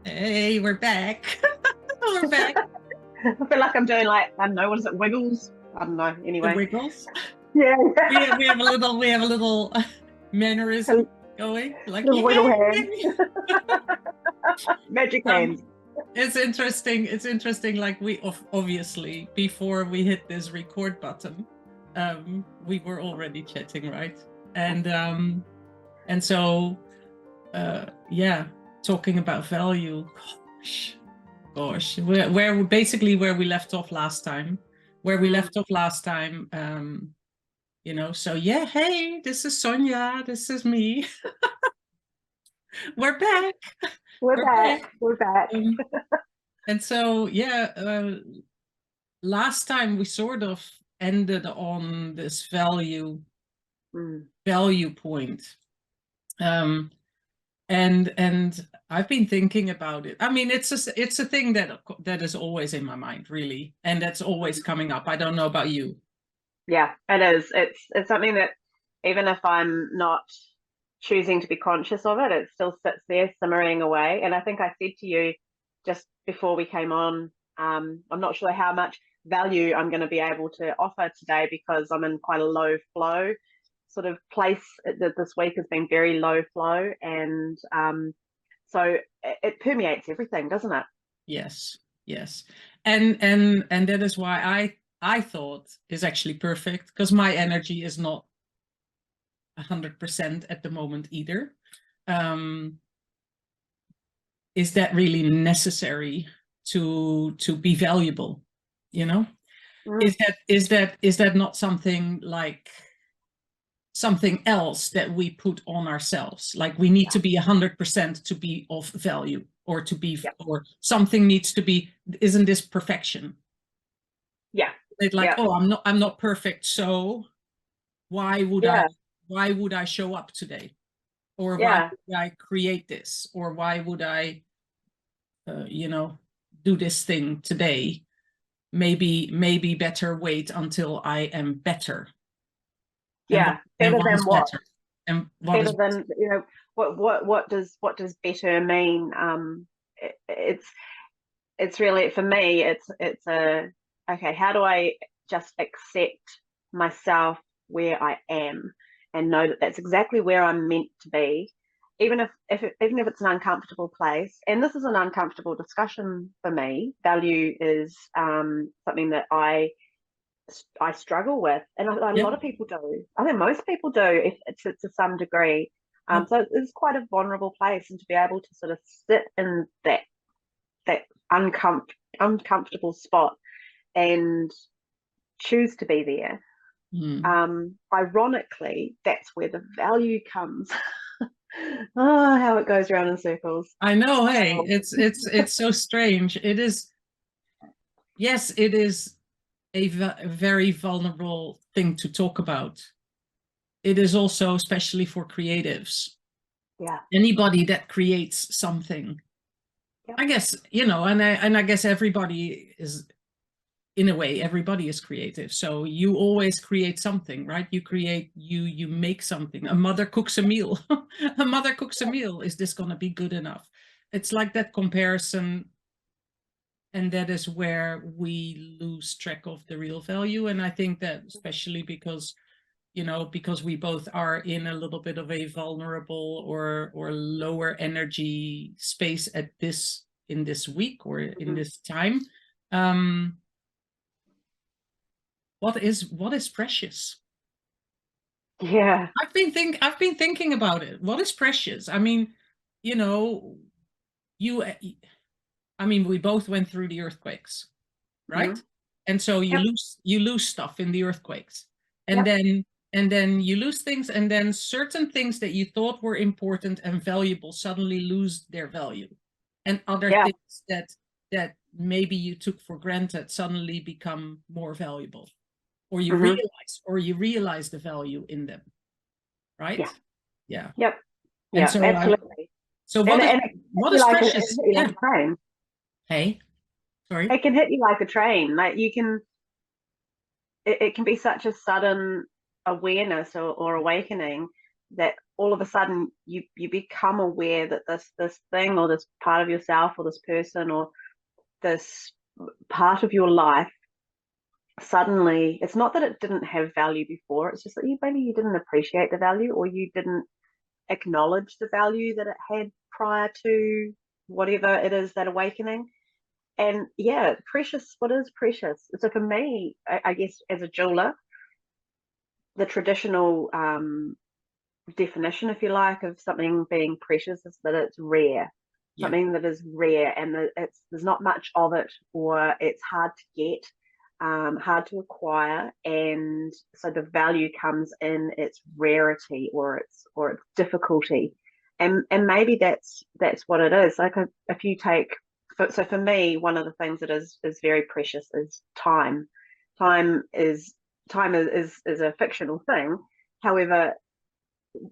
Hey, we're back. We're back. I feel like I'm doing like, I don't know, what is it, wiggles? I don't know. The Anyway, wiggles. yeah, We have a little mannerism going, like little wiggle hands, yay! magic hands. It's interesting. It's interesting. Like we obviously before we hit this record button, we were already chatting, right? And so yeah, talking about value. Gosh, where basically where we left off last time. You know, so yeah, hey, this is Sonia, this is me. We're back. We're back. We're back. And so, yeah, last time we sort of ended on this value point. And I've been thinking about it. I mean, it's a thing that is always in my mind, really, and that's always coming up. I don't know about you. Yeah, it is. It's something that even if I'm not choosing to be conscious of it, it still sits there simmering away. And I think I said to you just before we came on, I'm not sure how much value I'm going to be able to offer today because I'm in quite a low flow sort of place. This week has been very low flow, and so it permeates everything, doesn't it? Yes, yes, and that is why I thought is actually perfect, because my energy is not 100% at the moment either. Is that really necessary to be valuable? You know, is that not something like something else that we put on ourselves? Like we need to be 100% to be of value, or to be, or something needs to be. Isn't this perfection? Yeah. It's like, oh, I'm not perfect, so why would I show up today? Or why would I create this? Or why would I, you know, do this thing today? Maybe better wait until I am better. Yeah, better than what? Better? And better than, you know, what does better mean? It's really, for me, it's a, okay, how do I just accept myself where I am and know that that's exactly where I'm meant to be, even if it's an uncomfortable place. And this is an uncomfortable discussion for me. Value is something that I struggle with, and a lot of people do. I think most people do, if it's to some degree. So it's quite a vulnerable place, and to be able to sort of sit in that uncomfortable spot and choose to be there. Ironically, that's where the value comes. Oh, how it goes around in circles. I know. Hey, it's so strange. It is. Yes, it is a very vulnerable thing to talk about. It is also, especially for creatives. Yeah. Anybody that creates something. I guess, you know, and I guess everybody is, in a way, everybody is creative. So you always create something, right? You make something. A mother cooks a meal. A mother cooks a meal. Is this going to be good enough? It's like that comparison. And that is where we lose track of the real value. And I think that especially because, you know, because we both are in a little bit of a vulnerable or lower energy space in this week or in this time. What is precious? Yeah. I've been thinking about it. What is precious? I mean, you know, we both went through the earthquakes, right? And so you lose stuff in the earthquakes, and then you lose things, and then certain things that you thought were important and valuable suddenly lose their value, and other things that maybe you took for granted suddenly become more valuable, or you realize the value in them, right? Yeah. Yep. And so absolutely. So what is precious? Like a train. Hey, sorry. It can hit you like a train. Like you can. It can be such a sudden awareness or awakening that all of a sudden you become aware that this thing or this part of yourself or this person or this part of your life, suddenly, it's not that it didn't have value before, it's just that maybe you didn't appreciate the value, or you didn't acknowledge the value that it had prior to whatever it is, that awakening. And yeah, precious, what is precious? So for me, I guess as a jeweler, the traditional definition, if you like, of something being precious is that it's rare. Yeah. Something that is rare, and there's not much of it, or it's hard to get, hard to acquire, and so the value comes in its rarity or its difficulty, and maybe that's what it is. Like if you take, so for me, one of the things that is very precious is time. Time is a fictional thing. However,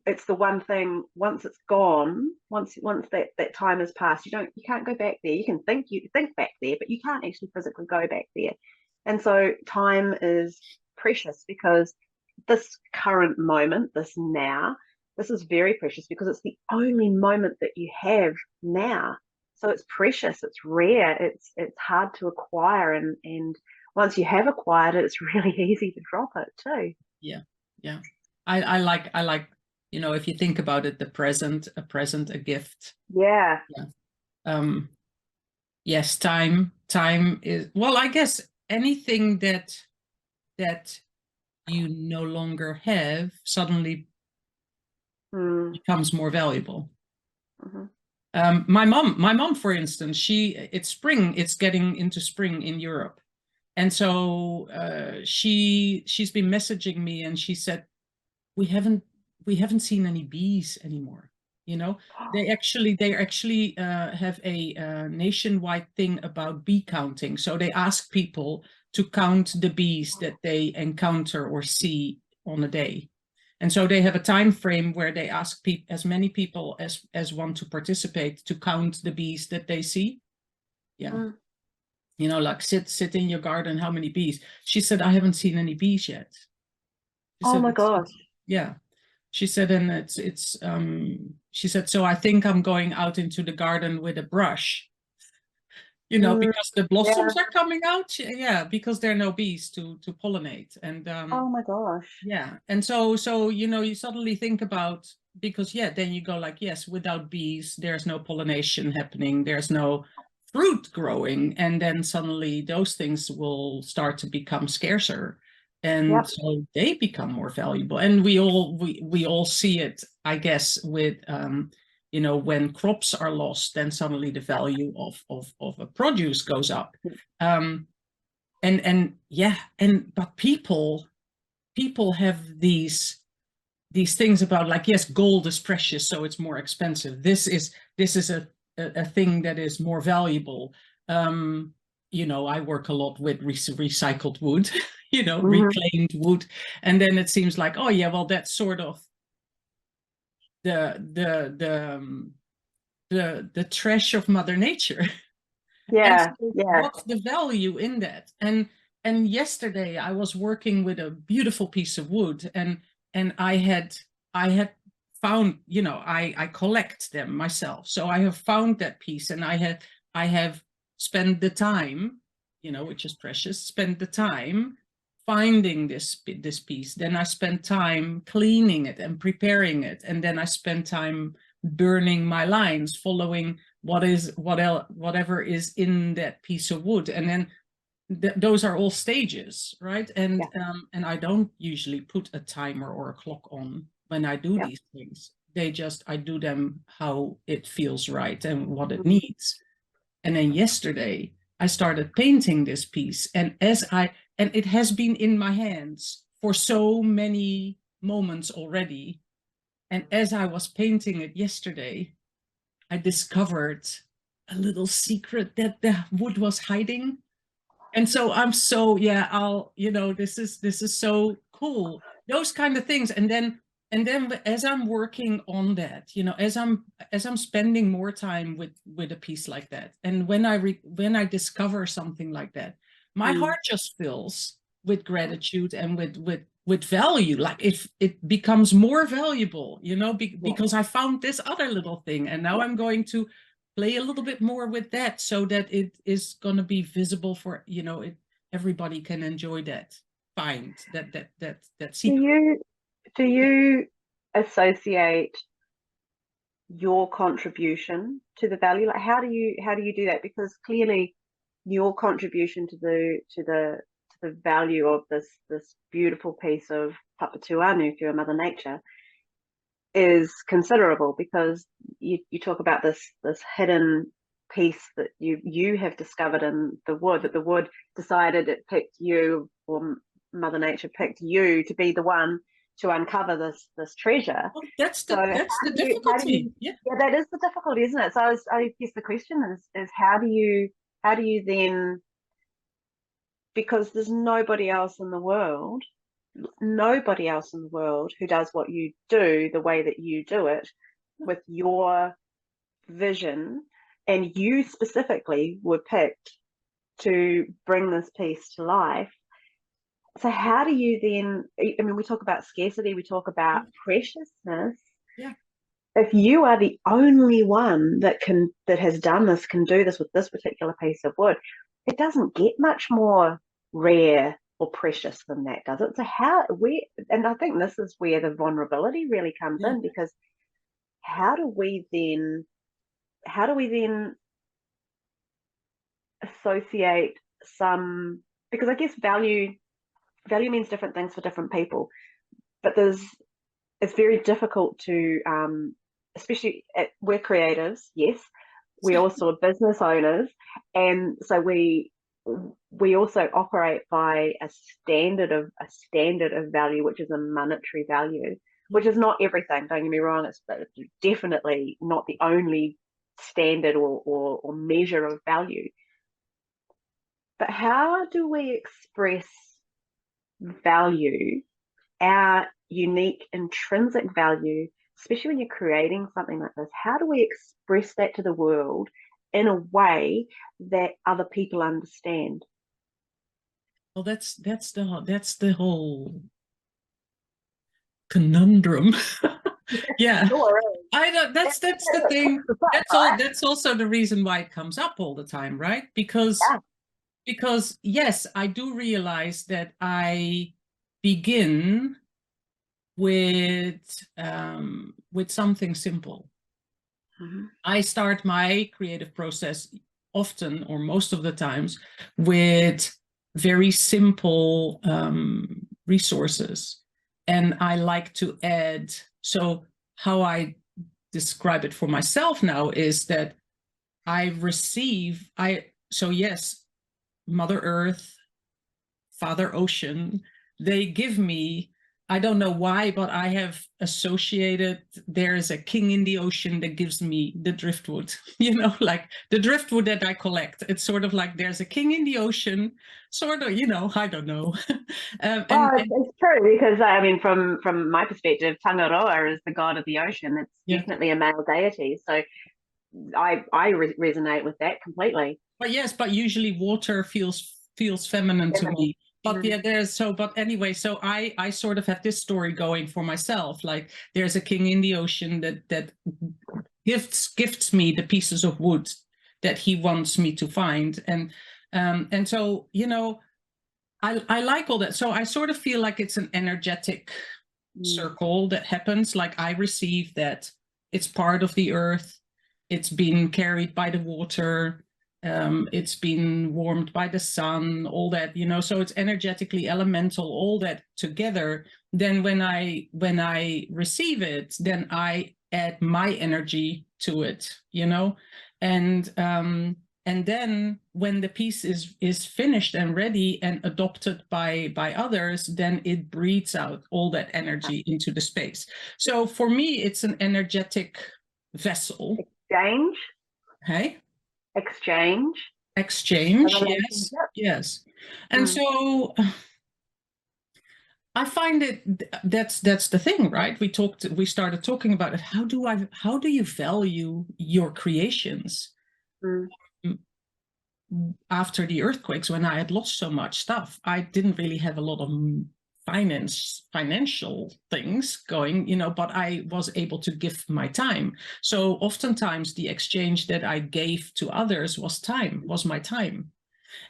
it's the one thing, once it's gone, once that time has passed, you can't go back there. You can think back there, but you can't actually physically go back there. And so time is precious because this current moment, this now, this is very precious because it's the only moment that you have now. So it's precious, it's rare, it's hard to acquire, and once you have acquired it, it's really easy to drop it too. Yeah. I like, if you think about it, a present, a gift. Yeah. Yes, time is, well, I guess anything that you no longer have suddenly becomes more valuable. My mom, for instance, it's spring, it's getting into spring in Europe. And so she's been messaging me, and she said, we haven't seen any bees anymore. They actually have a nationwide thing about bee counting. So they ask people to count the bees that they encounter or see on a day. And so they have a time frame where they ask as many people as want to participate to count the bees that they see. Yeah. Like sit in your garden, how many bees? She said, I haven't seen any bees yet. Oh my gosh. Yeah. She said, and she said, so I think I'm going out into the garden with a brush, because the blossoms are coming out. Yeah, because there are no bees to pollinate. And oh my gosh. Yeah. And so you suddenly think about, because then you go like, yes, without bees, there's no pollination happening, there's no fruit growing, and then suddenly those things will start to become scarcer. And so they become more valuable. And we all see it, I guess, with when crops are lost, then suddenly the value of a produce goes up. But people have these things about, like, yes, gold is precious, so it's more expensive. This is a thing that is more valuable. I work a lot with recycled wood, reclaimed wood. And then it seems like, oh yeah, well, that's sort of the trash of Mother Nature. Yeah. So what's the value in that? And yesterday I was working with a beautiful piece of wood, and I had found, I collect them myself. So I have found that piece, and I have spent the time, which is precious, spend the time finding this piece. Then I spent time cleaning it and preparing it. And then I spent time burning my lines, following whatever is in that piece of wood. And then those are all stages, right? And I don't usually put a timer or a clock on when I do these things. I do them how it feels right and what it needs. And then yesterday I started painting this piece, and it has been in my hands for so many moments already. And as I was painting it yesterday, I discovered a little secret that the wood was hiding. And so I'm so, this is so cool. Those kind of things. And then as I'm working on that, as I'm spending more time with a piece like that, and when I discover something like that, my heart just fills with gratitude and with value, like if it becomes more valuable, you know, because I found this other little thing, and now I'm going to play a little bit more with that, so that it is going to be visible for, you know, everybody can enjoy that, find that secret. Do you associate your contribution to the value? Like, how do you do that? Because clearly your contribution to the value of this beautiful piece of Papatuanu, through Mother Nature, is considerable, because you talk about this hidden piece that you have discovered in the wood, that the wood decided it picked you, or Mother Nature picked you to be the one to uncover this treasure. Well, that's the difficulty. Yeah, that is the difficulty, isn't it? So I guess the question is how do you then, because there's nobody else in the world who does what you do the way that you do it, with your vision, and you specifically were picked to bring this piece to life. So how do you then, I mean, we talk about scarcity, we talk about preciousness. Yeah. If you are the only one that has done this, can do this with this particular piece of wood, it doesn't get much more rare or precious than that, does it? So and I think this is where the vulnerability really comes in, because how do we then associate some, because I guess value means different things for different people, but it's very difficult to, especially we're creatives, yes, we're also business owners, and so we also operate by a standard of value, which is a monetary value, which is not everything, don't get me wrong, it's definitely not the only standard or measure of value. But how do we express value, our unique intrinsic value, especially when you're creating something like this? How do we express that to the world in a way that other people understand? Well, that's the whole conundrum. Yeah, Sure. I don't. That's the thing. That's also the reason why it comes up all the time, right? Because yes, I do realize that I begin with something simple. Mm-hmm. I start my creative process often, or most of the times, with very simple resources, and I like to add. So how I describe it for myself now is that so yes, Mother Earth, Father Ocean, they give me, I don't know why, but I have associated, there's a king in the ocean that gives me the driftwood, you know, like the driftwood that I collect. It's sort of like there's a king in the ocean, sort of, you know, I don't know. It's true, because I mean, from my perspective, Tangaroa is the god of the ocean. It's definitely a male deity. So I resonate with that completely. But yes, but usually water feels feminine to me. But but anyway, so I sort of have this story going for myself. Like there's a king in the ocean that gifts me the pieces of wood that he wants me to find. And so, you know, I like all that. So I sort of feel like it's an energetic circle that happens. Like I receive that it's part of the earth. It's been carried by the water. It's been warmed by the sun, all that, you know, so it's energetically elemental, all that together. Then when I receive it, then I add my energy to it, you know, and then when the piece is finished and ready and adopted by others, then it breathes out all that energy into the space. So for me, it's an energetic vessel. Exchange. Hey? Exchange, yes. And so I find that's the thing, right? We started talking about it. How do you value your creations? After the earthquakes, when I had lost so much stuff, I didn't really have a lot of financial things going, you know, but I was able to give my time. So oftentimes the exchange that I gave to others was time, was my time.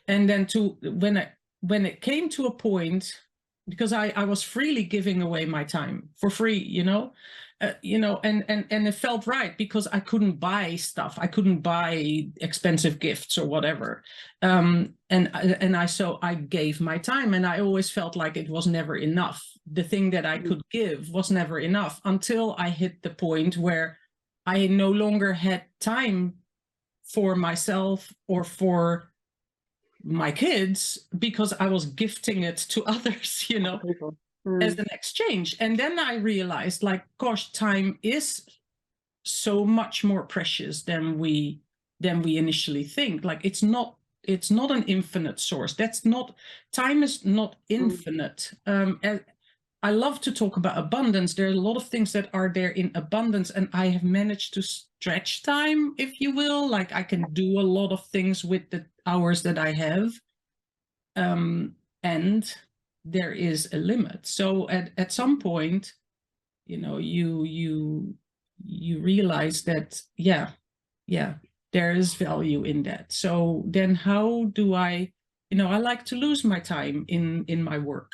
And then when it came to a point, because I was freely giving away my time for free, you know, and it felt right because I couldn't buy stuff. I couldn't buy expensive gifts or whatever. So I gave my time, and I always felt like it was never enough. The thing that I could give was never enough until I hit the point where I no longer had time for myself or for my kids because I was gifting it to others, you know, as an exchange. And then I realized, like, gosh, time is so much more precious than we initially think. Like, it's not an infinite source. Time is not infinite. And I love to talk about abundance. There are a lot of things that are there in abundance, and I have managed to stretch time, if you will. Like, I can do a lot of things with the hours that I have. And there is a limit. So at some point, you know, you realize that, yeah, there is value in that. So then how do I, you know, I like to lose my time in my work.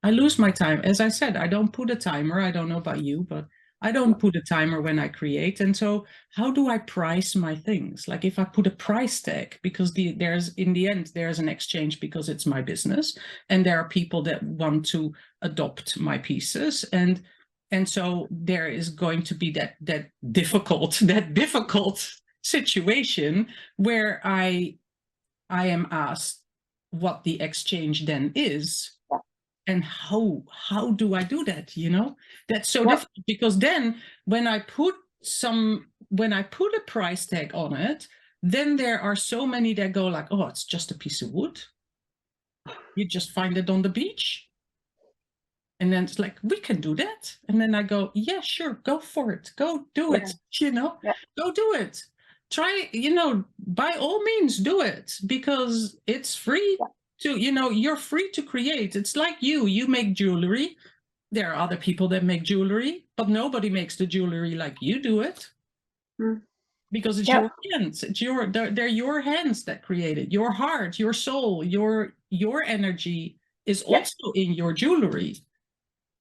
I lose my time. As I said, I don't put a timer. I don't know about you, but I don't put a timer when I create. And so how do I price my things? Like, if I put a price tag, because in the end, there's an exchange because it's my business. And there are people that want to adopt my pieces. And so there is going to be that difficult situation where I am asked what the exchange then is. And how do I do that? You know, that's so difficult, because then when I put a price tag on it, then there are so many that go like, oh, it's just a piece of wood. You just find it on the beach. And then it's like, we can do that. And then I go, yeah, sure, go for it. Go do it. You know, go do it. Try, you know, by all means do it, because it's free. You know, you're free to create. It's like you make jewelry. There are other people that make jewelry, but nobody makes the jewelry like you do it. Because it's your hands. They're your hands that create it. Your heart, your soul, your energy is also in your jewelry.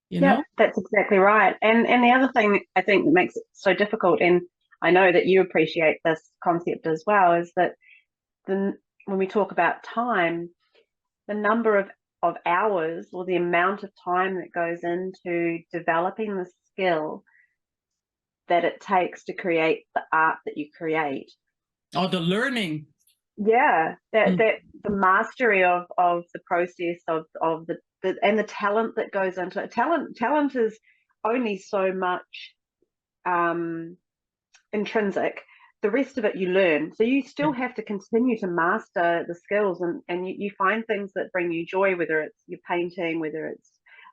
You know? That's exactly right. And the other thing I think that makes it so difficult, and I know that you appreciate this concept as well, is that when we talk about time, the number of hours, or the amount of time that goes into developing the skill that it takes to create the art that you create. Oh, the learning. Yeah, that the mastery of the process of the and the talent that goes into it. Talent is only so much intrinsic. The rest of it you learn. So you still have to continue to master the skills, and you find things that bring you joy, whether it's your painting, whether it's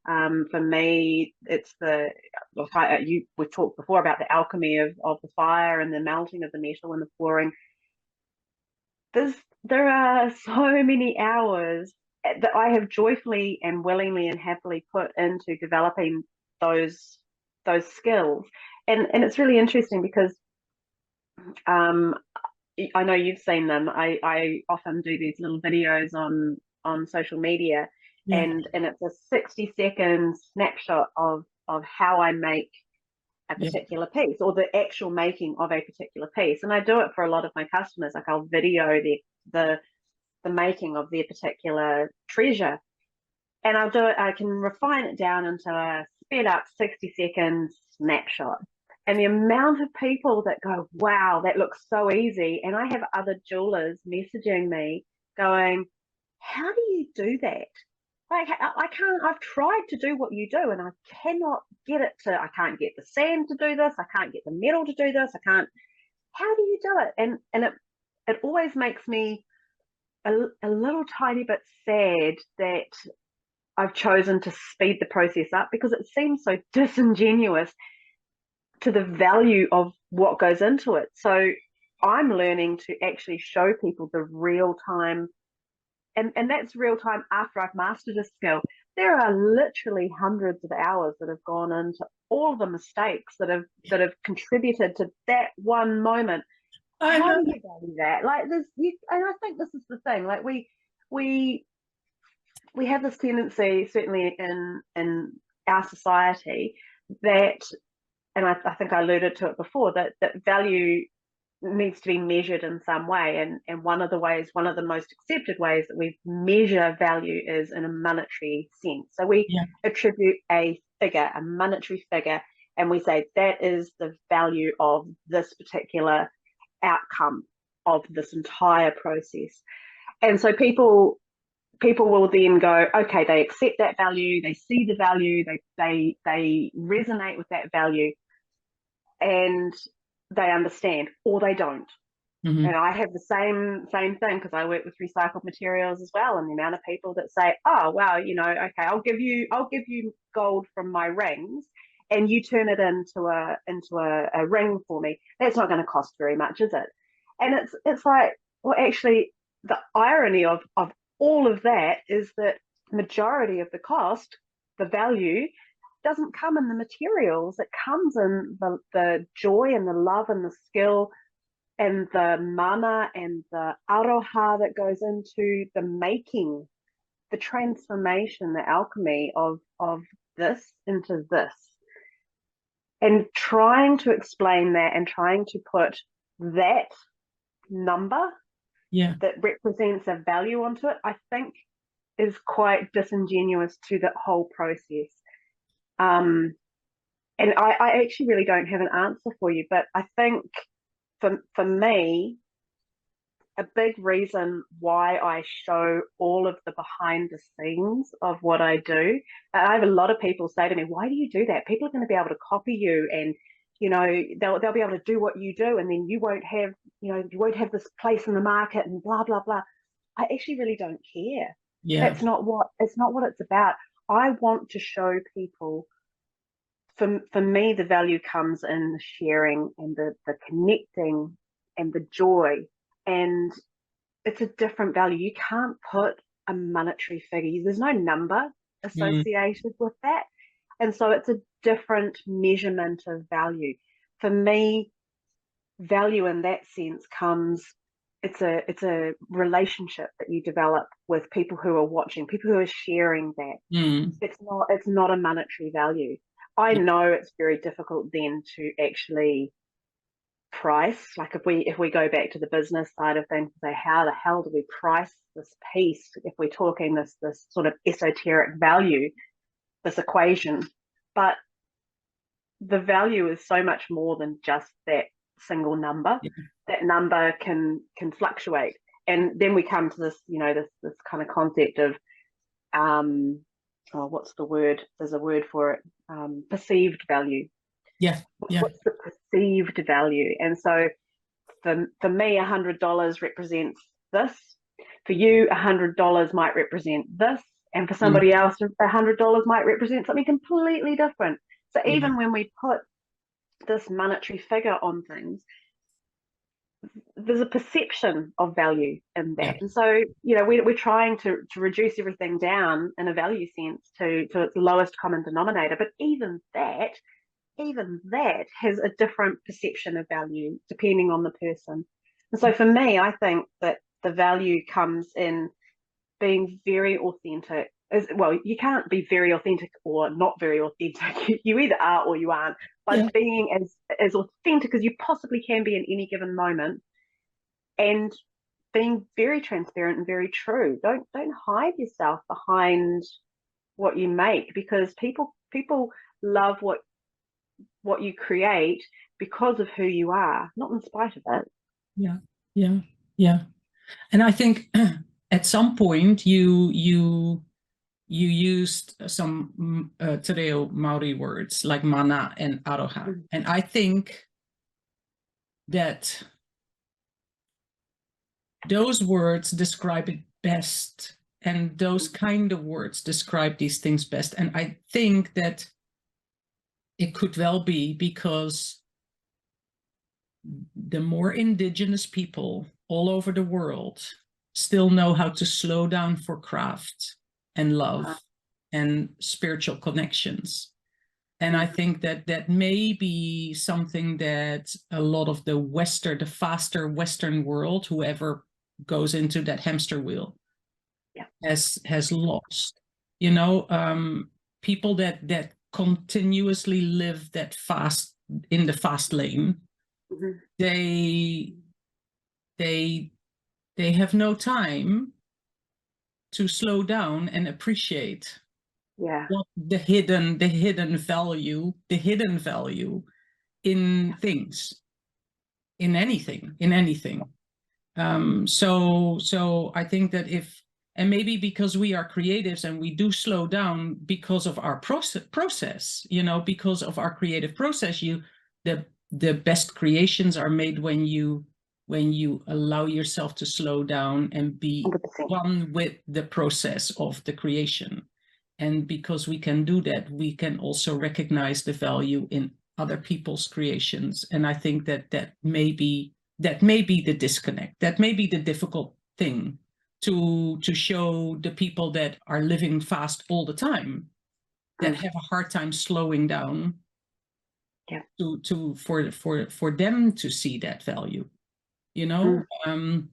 for me, it's we've talked before about the alchemy of the fire and the melting of the metal and the pouring. There are so many hours that I have joyfully and willingly and happily put into developing those skills, and it's really interesting because I know you've seen them. I often do these little videos on social media, and it's a 60-second snapshot of how I make a particular piece, or the actual making of a particular piece. And I do it for a lot of my customers. Like, I'll video the making of their particular treasure, and I'll do it. I can refine it down into a sped up 60-second snapshot. And the amount of people that go, wow, that looks so easy. And I have other jewelers messaging me going, how do you do that? Like, I can't, I've tried to do what you do, and I cannot get it to, I can't get the sand to do this. I can't get the metal to do this. I can't, how do you do it? And it always makes me a little tiny bit sad that I've chosen to speed the process up, because it seems so disingenuous to the value of what goes into it. So I'm learning to actually show people the real time, and that's real time after I've mastered a skill. there are literally hundreds of hours that have gone into all the mistakes that have contributed to that one moment. How do you value that? Like this, and I think this is the thing. Like we have this tendency, certainly in our society, that, and I think I alluded to it before, that value needs to be measured in some way, and one of the most accepted ways that we measure value is in a monetary sense. So we attribute a monetary figure, and we say that is the value of this particular outcome of this entire process. And so people will then go, okay, they accept that value, they see the value, they resonate with that value, and they understand, or they don't. Mm-hmm. And I have the same thing, because I work with recycled materials as well, and the amount of people that say, oh wow, okay, I'll give you gold from my rings, and you turn it into a ring for me. That's not going to cost very much, is it? And it's like, well, actually, the irony of all of that is that majority of the cost, the value, doesn't come in the materials. It comes in the joy and the love and the skill and the mana and the aroha that goes into the making, the transformation, the alchemy of this into this. And trying to explain that and trying to put that number that represents a value onto it, I think is quite disingenuous to that whole process. And I actually really don't have an answer for you, but I think for me, a big reason why I show all of the behind the scenes of what I do, I have a lot of people say to me, why do you do that? People are going to be able to copy you, and they'll be able to do what you do, and then you won't have this place in the market and blah blah blah. I actually really don't care. That's not what it's about. I want to show people, for me, the value comes in the sharing and the connecting and the joy, and it's a different value. You can't put a monetary figure, there's no number associated with that, and so it's a different measurement of value. For me, value in that sense comes, it's a relationship that you develop with people who are watching, people who are sharing that. It's not a monetary value. I know it's very difficult then to actually price. Like if we go back to the business side of things, say, how the hell do we price this piece if we're talking this sort of esoteric value, this equation? But the value is so much more than just that single number. That number can fluctuate, and then we come to this this kind of concept of what's the word? There's a word for it. Perceived value. What's the perceived value? And so for me, $100 represents this. For you, $100 might represent this, and for somebody else, $100 might represent something completely different. So even when we put this monetary figure on things, there's a perception of value in that. And so we're trying to reduce everything down in a value sense to its lowest common denominator, but even that has a different perception of value depending on the person. And so for me, I think that the value comes in being very authentic. Well, you can't be very authentic or not very authentic. You either are or you aren't. But being as authentic as you possibly can be in any given moment, and being very transparent and very true. Don't hide yourself behind what you make, because people love what you create because of who you are, not in spite of it. Yeah. And I think at some point you used some Te Reo Maori words like mana and aroha. And I think that those words describe it best, and those kind of words describe these things best. And I think that it could well be because the more indigenous people all over the world still know how to slow down for craft and love and spiritual connections. And I think that that may be something that a lot of the faster Western world, whoever goes into that hamster wheel, has lost. You know, people that continuously live that fast in the fast lane, they have no time to slow down and appreciate what the hidden value in things, in anything. So I think that and maybe because we are creatives and we do slow down because of our process, you know, because of our creative process, the best creations are made when you allow yourself to slow down and be 100%. one with the process of the creation. And because we can do that, we can also recognize the value in other people's creations. And I think that may be the disconnect. That may be the difficult thing to show the people that are living fast all the time, that have a hard time slowing down, for them to see that value, you know. And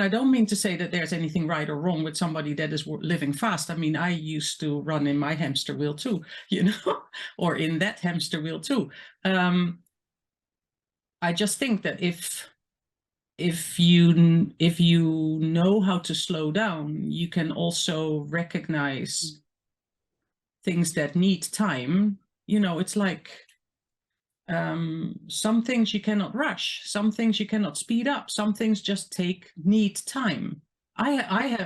I don't mean to say that there's anything right or wrong with somebody that is living fast. I mean, I used to run in my hamster wheel too, you know, or in that hamster wheel too. I just think that if you know how to slow down, you can also recognize things that need time. You know, it's like some things you cannot rush, some things you cannot speed up, some things just need time. I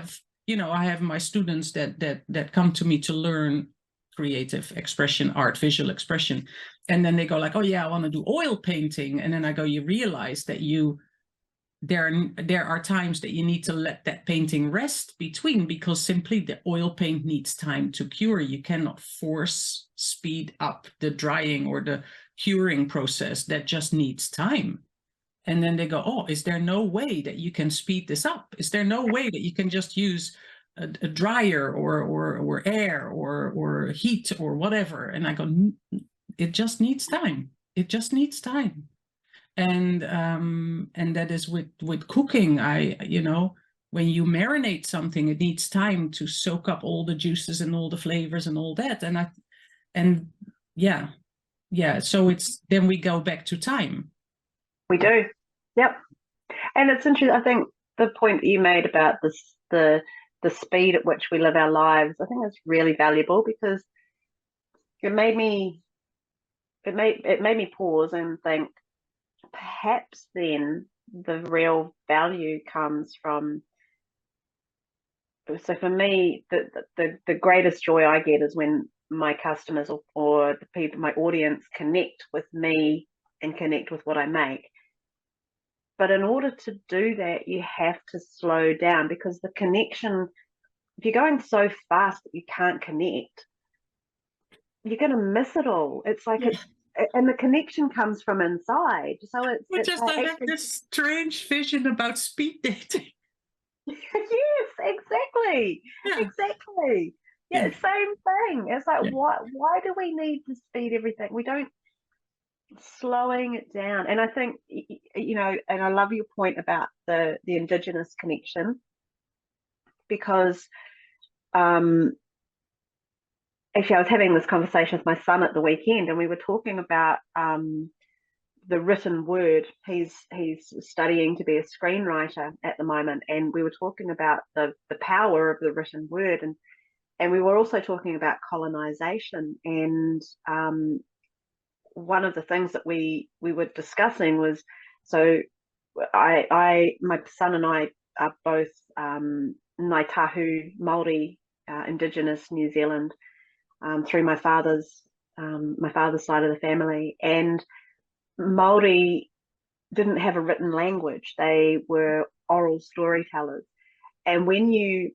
have my students that come to me to learn creative expression, art, visual expression, and then they go like, oh yeah, I want to do oil painting, and then I go, you realize that there are times that you need to let that painting rest between, because simply the oil paint needs time to cure. You cannot speed up the drying or the curing process. That just needs time. And then they go, oh, is there no way that you can speed this up? Is there no way that you can just use a dryer or air or heat or whatever? And I go, it just needs time. It just needs time. And that is with cooking. When you marinate something, it needs time to soak up all the juices and all the flavors and all that. So then we go back to time. We do. Yep. And it's interesting. I think the point that you made about the speed at which we live our lives, I think is really valuable, because it made me pause and think, perhaps then the real value comes from. So for me, the greatest joy I get is when my customers or the people, my audience, connect with me and connect with what I make. But in order to do that, you have to slow down, because the connection, if you're going so fast that you can't connect, you're going to miss it all. It's like and the connection comes from inside. So it's just like I have this strange vision about speed dating. Yes, exactly. Yeah. Exactly. Yeah, same thing. It's like, why do we need to speed everything? We don't. Slowing it down. And I think, you know, and I love your point about the Indigenous connection, because actually I was having this conversation with my son at the weekend, and we were talking about the written word. He's studying to be a screenwriter at the moment, and we were talking about the power of the written word, and we were also talking about colonization. And one of the things that we were discussing was, so my son and I are both Ngāi Tahu Māori, Indigenous New Zealand, through my father's side of the family. And Māori didn't have a written language; they were oral storytellers. And when you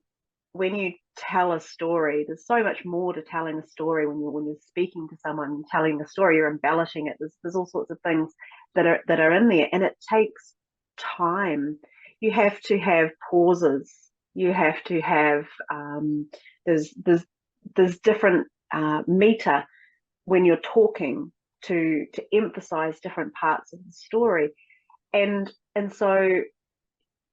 tell a story, there's so much more to telling a story. When you're speaking to someone, telling a story, you're embellishing it. There's all sorts of things that are in there, and it takes time. You have to have pauses. You have to have There's different meter when you're talking to emphasize different parts of the story, and so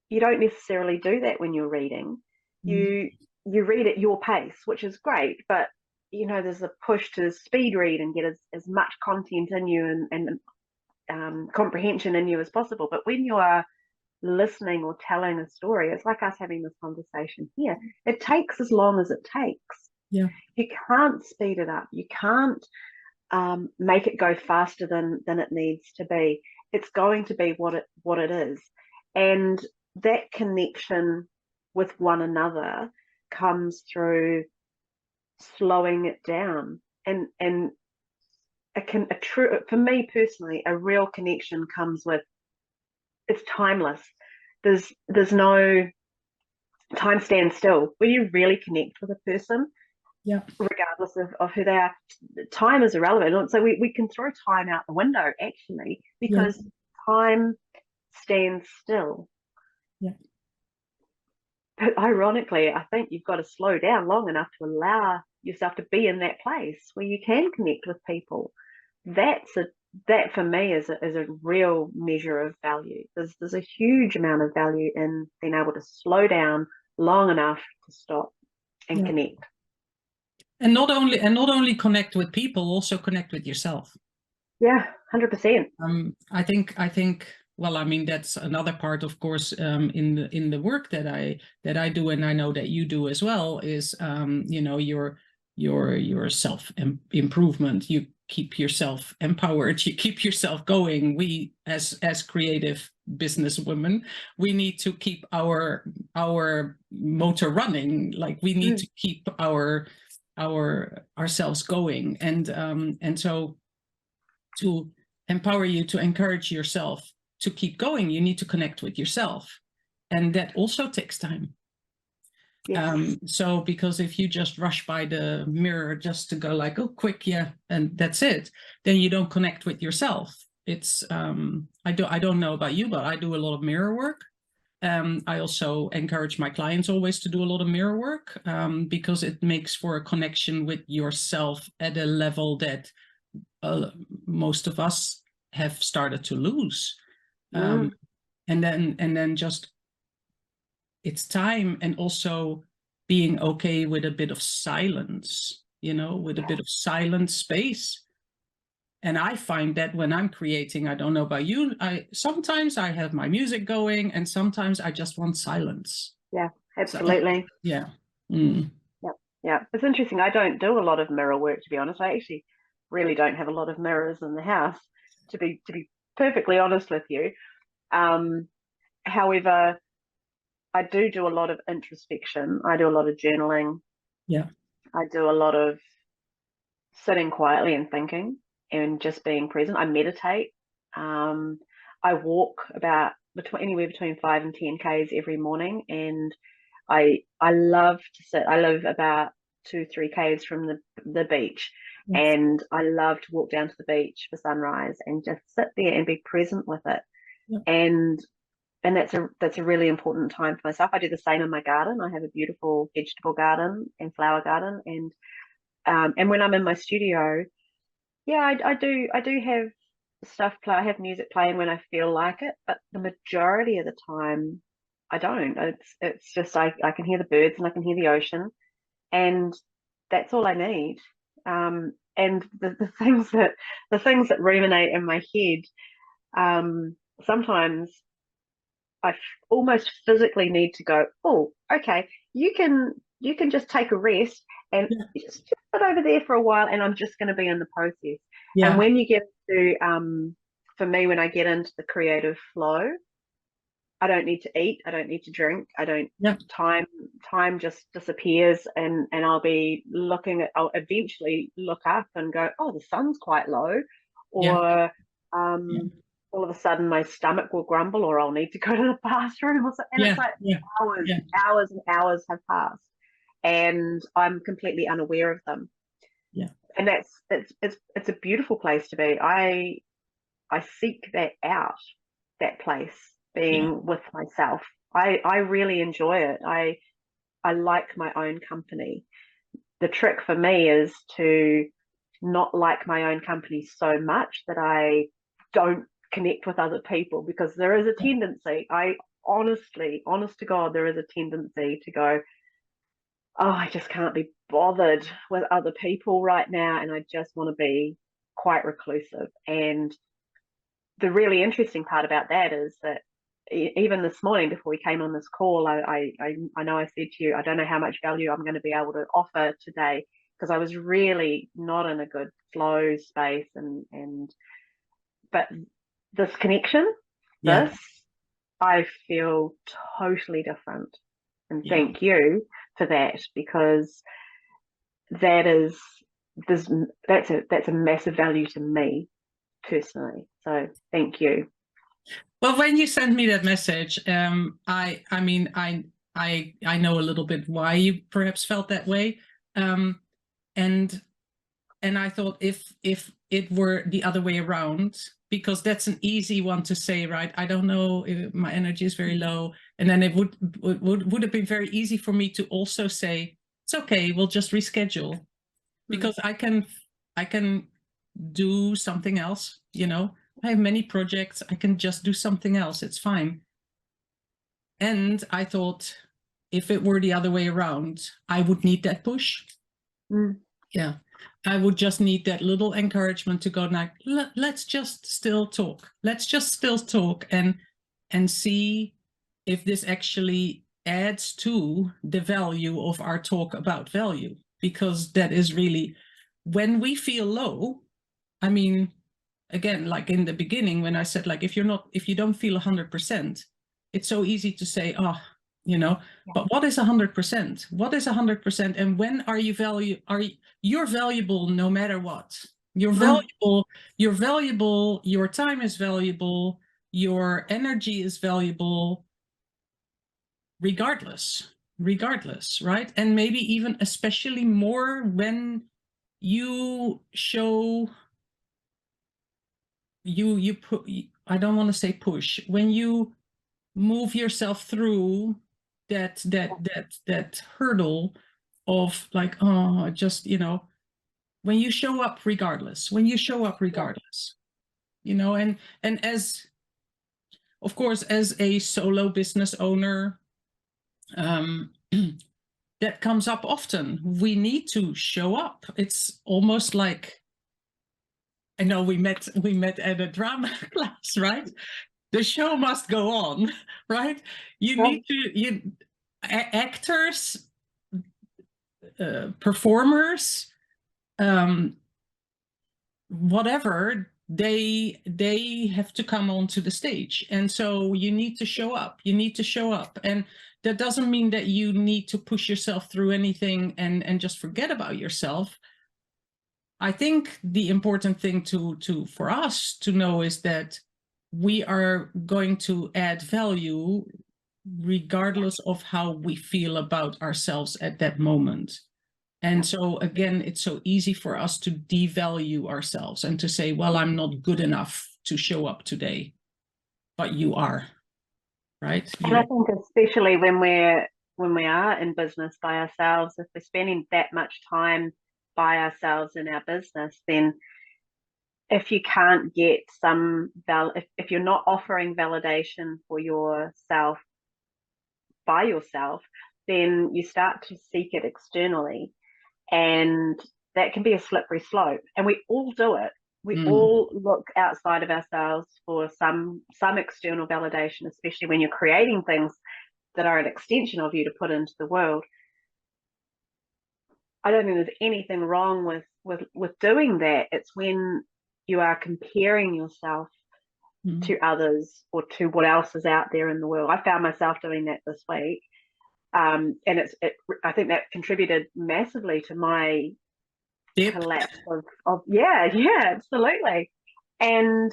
you don't necessarily do that when you're reading. You read at your pace, which is great, but you know, there's a push to speed read and get as much content in you and comprehension in you as possible. But when you are listening or telling a story, it's like us having this conversation here. It takes as long as it takes. Yeah. You can't speed it up. You can't make it go faster than it needs to be. It's going to be what it is. And that connection with one another comes through slowing it down, and for me personally, a real connection comes with, it's timeless. There's no time stands still. When you really connect with a person, yeah, regardless of who they are, time is irrelevant. And so we can throw time out the window, actually, because time stands still. Yeah. But ironically, I think you've got to slow down long enough to allow yourself to be in that place where you can connect with people. That for me is a real measure of value. There's a huge amount of value in being able to slow down long enough to stop and connect. And not only connect with people, also connect with yourself. Yeah, 100%. I think. Well, I mean, that's another part, of course, in the work that I do, and I know that you do as well, is you know, your self improvement. You keep yourself empowered. You keep yourself going. We, as creative businesswomen, we need to keep our motor running. Like, we need to keep ourselves going, and so to empower you, to encourage yourself to keep going, you need to connect with yourself, and that also takes time. Yes. So because if you just rush by the mirror just to go like, oh, quick, yeah, and that's it, then you don't connect with yourself. It's I don't know about you, but I do a lot of mirror work. I also encourage my clients always to do a lot of mirror work, because it makes for a connection with yourself at a level that most of us have started to lose. And then just, it's time, and also being okay with a bit of silence, you know, with a bit of silent space. And I find that when I'm creating, I don't know about you, sometimes I have my music going, and sometimes I just want silence. Yeah, absolutely. So, yeah. Yeah. It's interesting. I don't do a lot of mirror work, to be honest. I actually really don't have a lot of mirrors in the house, to be perfectly honest with you. However, I do a lot of introspection. I do a lot of journaling. Yeah. I do a lot of sitting quietly and thinking and just being present. I meditate. I walk anywhere between 5 and 10 Ks every morning, and I love to sit. I live about 2-3 Ks from the beach. Yes. And I love to walk down to the beach for sunrise and just sit there and be present with it. Yeah. And that's a really important time for myself. I do the same in my garden. I have a beautiful vegetable garden and flower garden, and when I'm in my studio, I do have stuff play. I have music playing when I feel like it, but the majority of the time I don't. It's just I can hear the birds and I can hear the ocean, and that's all I need. And the things that ruminate in my head, sometimes I almost physically need to go, oh, okay, you can just take a rest and just sit over there for a while, and I'm just going to be in the process. Yeah. And when you get to, for me, when I get into the creative flow, I don't need to eat, I don't need to drink, I don't. Yeah. Time just disappears, and I'll eventually look up and go, oh, the sun's quite low, or all of a sudden my stomach will grumble, or I'll need to go to the bathroom, or something. And it's like hours and hours have passed, and I'm completely unaware of them. Yeah. And it's a beautiful place to be. I seek that out, that place, being with myself. I really enjoy it. I like my own company. the trick for me is to not like my own company so much that I don't connect with other people, because there is a tendency, honest to God, there is a tendency to go, oh, I just can't be bothered with other people right now, and I just want to be quite reclusive. And the really interesting part about that is that even this morning before we came on this call, I know I said to you, I don't know how much value I'm going to be able to offer today, because I was really not in a good flow space, but this connection, this, I feel totally different. And thank you for that, because that's a massive value to me personally. So thank you. Well, when you sent me that message, I mean, I know a little bit why you perhaps felt that way, and I thought if it were the other way around, because that's an easy one to say, right? I don't know if my energy is very low, and then it would have been very easy for me to also say it's okay, we'll just reschedule, because I can do something else, you know. I have many projects. I can just do something else. It's fine. And I thought if it were the other way around, I would need that push. Yeah. I would just need that little encouragement to go like, let's just still talk. Let's just still talk and see if this actually adds to the value of our talk about value. Because that is really, when we feel low, I mean, again, like in the beginning, when I said, like, if you don't feel 100%, it's so easy to say, oh, you know, but what is 100%? What is 100%? And when are you you're valuable no matter what. You're valuable, your time is valuable, your energy is valuable, regardless, right? And maybe even especially more when you show, you put, I don't want to say push, when you move yourself through that hurdle of like, oh, just, you know, when you show up regardless, you know, and as, of course, as a solo business owner, that comes up often. We need to show up. It's almost like, I know we met at a drama class, right? The show must go on, right? You need to, actors, performers, whatever, they have to come onto the stage, and so you need to show up. And that doesn't mean that you need to push yourself through anything and just forget about yourself. I think the important thing for us to know is that we are going to add value regardless of how we feel about ourselves at that moment. And so again, it's so easy for us to devalue ourselves and to say, well, I'm not good enough to show up today, but you are, right? And I think especially when we are in business by ourselves, if we're spending that much time by ourselves in our business, then if you can't get if you're not offering validation for yourself by yourself, then you start to seek it externally, and that can be a slippery slope. And we all do it. We all look outside of ourselves for some external validation, especially when you're creating things that are an extension of you to put into the world. I don't think there's anything wrong with doing that. It's when you are comparing yourself to others or to what else is out there in the world. I found myself doing that this week, and I think that contributed massively to my collapse of absolutely. And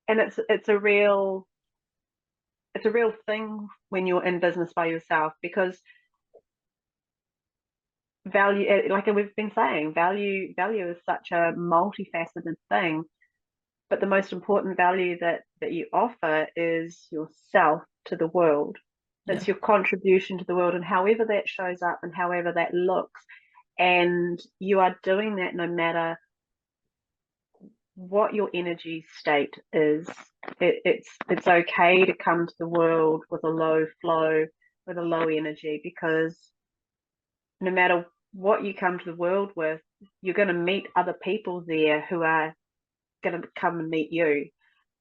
it's a real thing when you're in business by yourself, because value, like we've been saying, value is such a multifaceted thing, but the most important value that you offer is yourself to the world. It's your contribution to the world, and however that shows up and however that looks. And you are doing that no matter what your energy state is. It's okay to come to the world with a low flow, with a low energy, because no matter what you come to the world with, you're going to meet other people there who are going to come and meet you,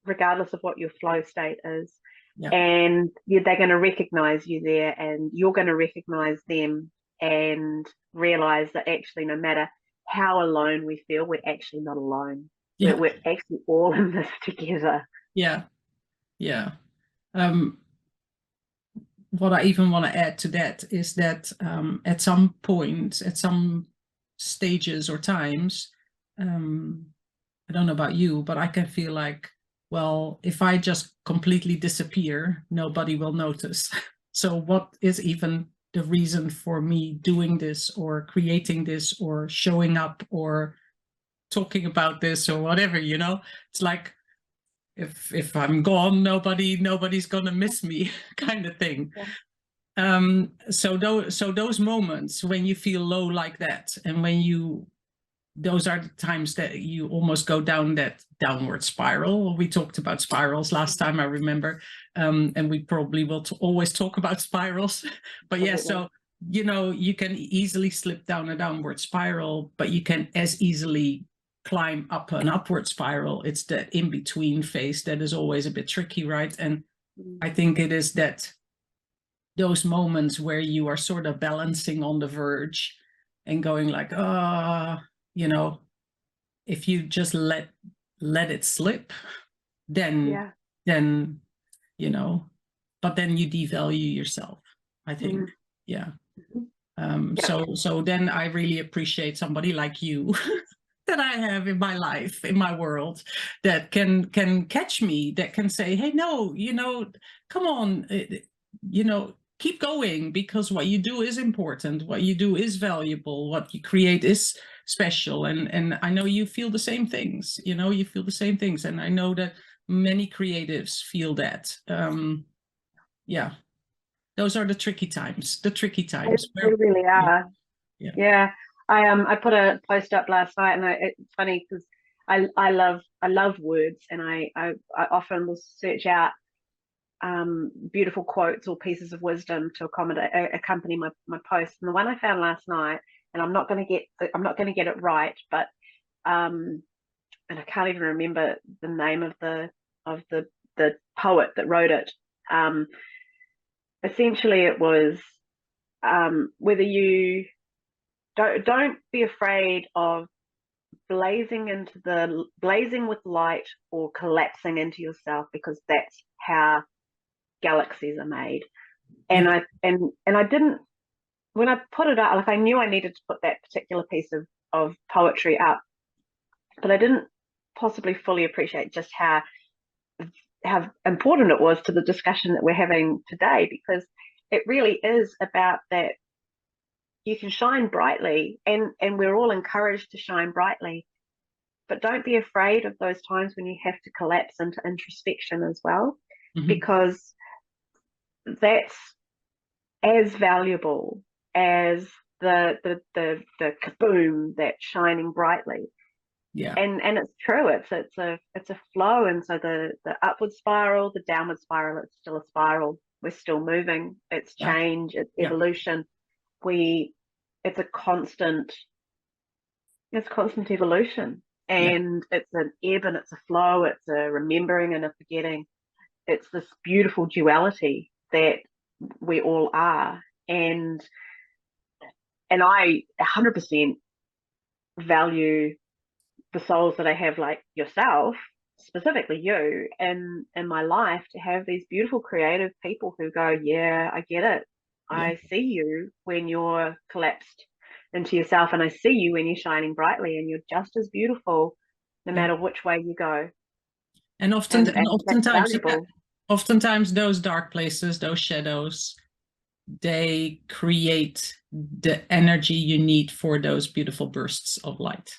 regardless of what your flow state is. And they're going to recognize you there, and you're going to recognize them, and realize that actually no matter how alone we feel, we're actually not alone. We're actually all in this together. What I even want to add to that is that at some point, at some stages or times, I don't know about you, but I can feel like, well, if I just completely disappear, nobody will notice. So what is even the reason for me doing this or creating this or showing up or talking about this or whatever, you know? It's like, if I'm gone, nobody's gonna miss me, kind of thing. So those moments when you feel low like that, and when those are the times that you almost go down that downward spiral. We talked about spirals last time, I remember, and we probably will always talk about spirals. But yeah, so you know, you can easily slip down a downward spiral, but you can as easily climb up an upward spiral. It's that in-between phase that is always a bit tricky, right? And I think it is that those moments where you are sort of balancing on the verge and going like, you know, if you just let it slip, then you know, but then you devalue yourself, I think. So then I really appreciate somebody like you that I have in my life, in my world, that can catch me, that can say, hey, no, you know, come on, you know, keep going, because what you do is important, what you do is valuable, what you create is special. And I know you feel the same things, you know, you feel the same things. And I know that many creatives feel that. Those are the tricky times, They really are. I put a post up last night, and it's funny because I love words, and I often will search out beautiful quotes or pieces of wisdom to accompany my post. And the one I found last night, and I'm not going to get it right, but and I can't even remember the name of the poet that wrote it. Essentially, it was whether you don't be afraid of blazing with light or collapsing into yourself, because that's how galaxies are made. And I didn't, when I put it up, like, I knew I needed to put that particular piece of poetry up, but I didn't possibly fully appreciate just how important it was to the discussion that we're having today, because it really is about that you can shine brightly, and we're all encouraged to shine brightly, but don't be afraid of those times when you have to collapse into introspection as well, because that's as valuable as the kaboom that's shining brightly. And it's true, it's a flow. And so the upward spiral, the downward spiral, it's still a spiral. We're still moving. It's change, it's evolution. It's constant evolution, and it's an ebb and it's a flow, it's a remembering and a forgetting. It's this beautiful duality that we all are. And I 100% value the souls that I have, like yourself, specifically you, in my life, to have these beautiful creative people who go, yeah, I get it. I see you when you're collapsed into yourself, and I see you when you're shining brightly, and you're just as beautiful no matter which way you go. And oftentimes those dark places, those shadows, they create the energy you need for those beautiful bursts of light.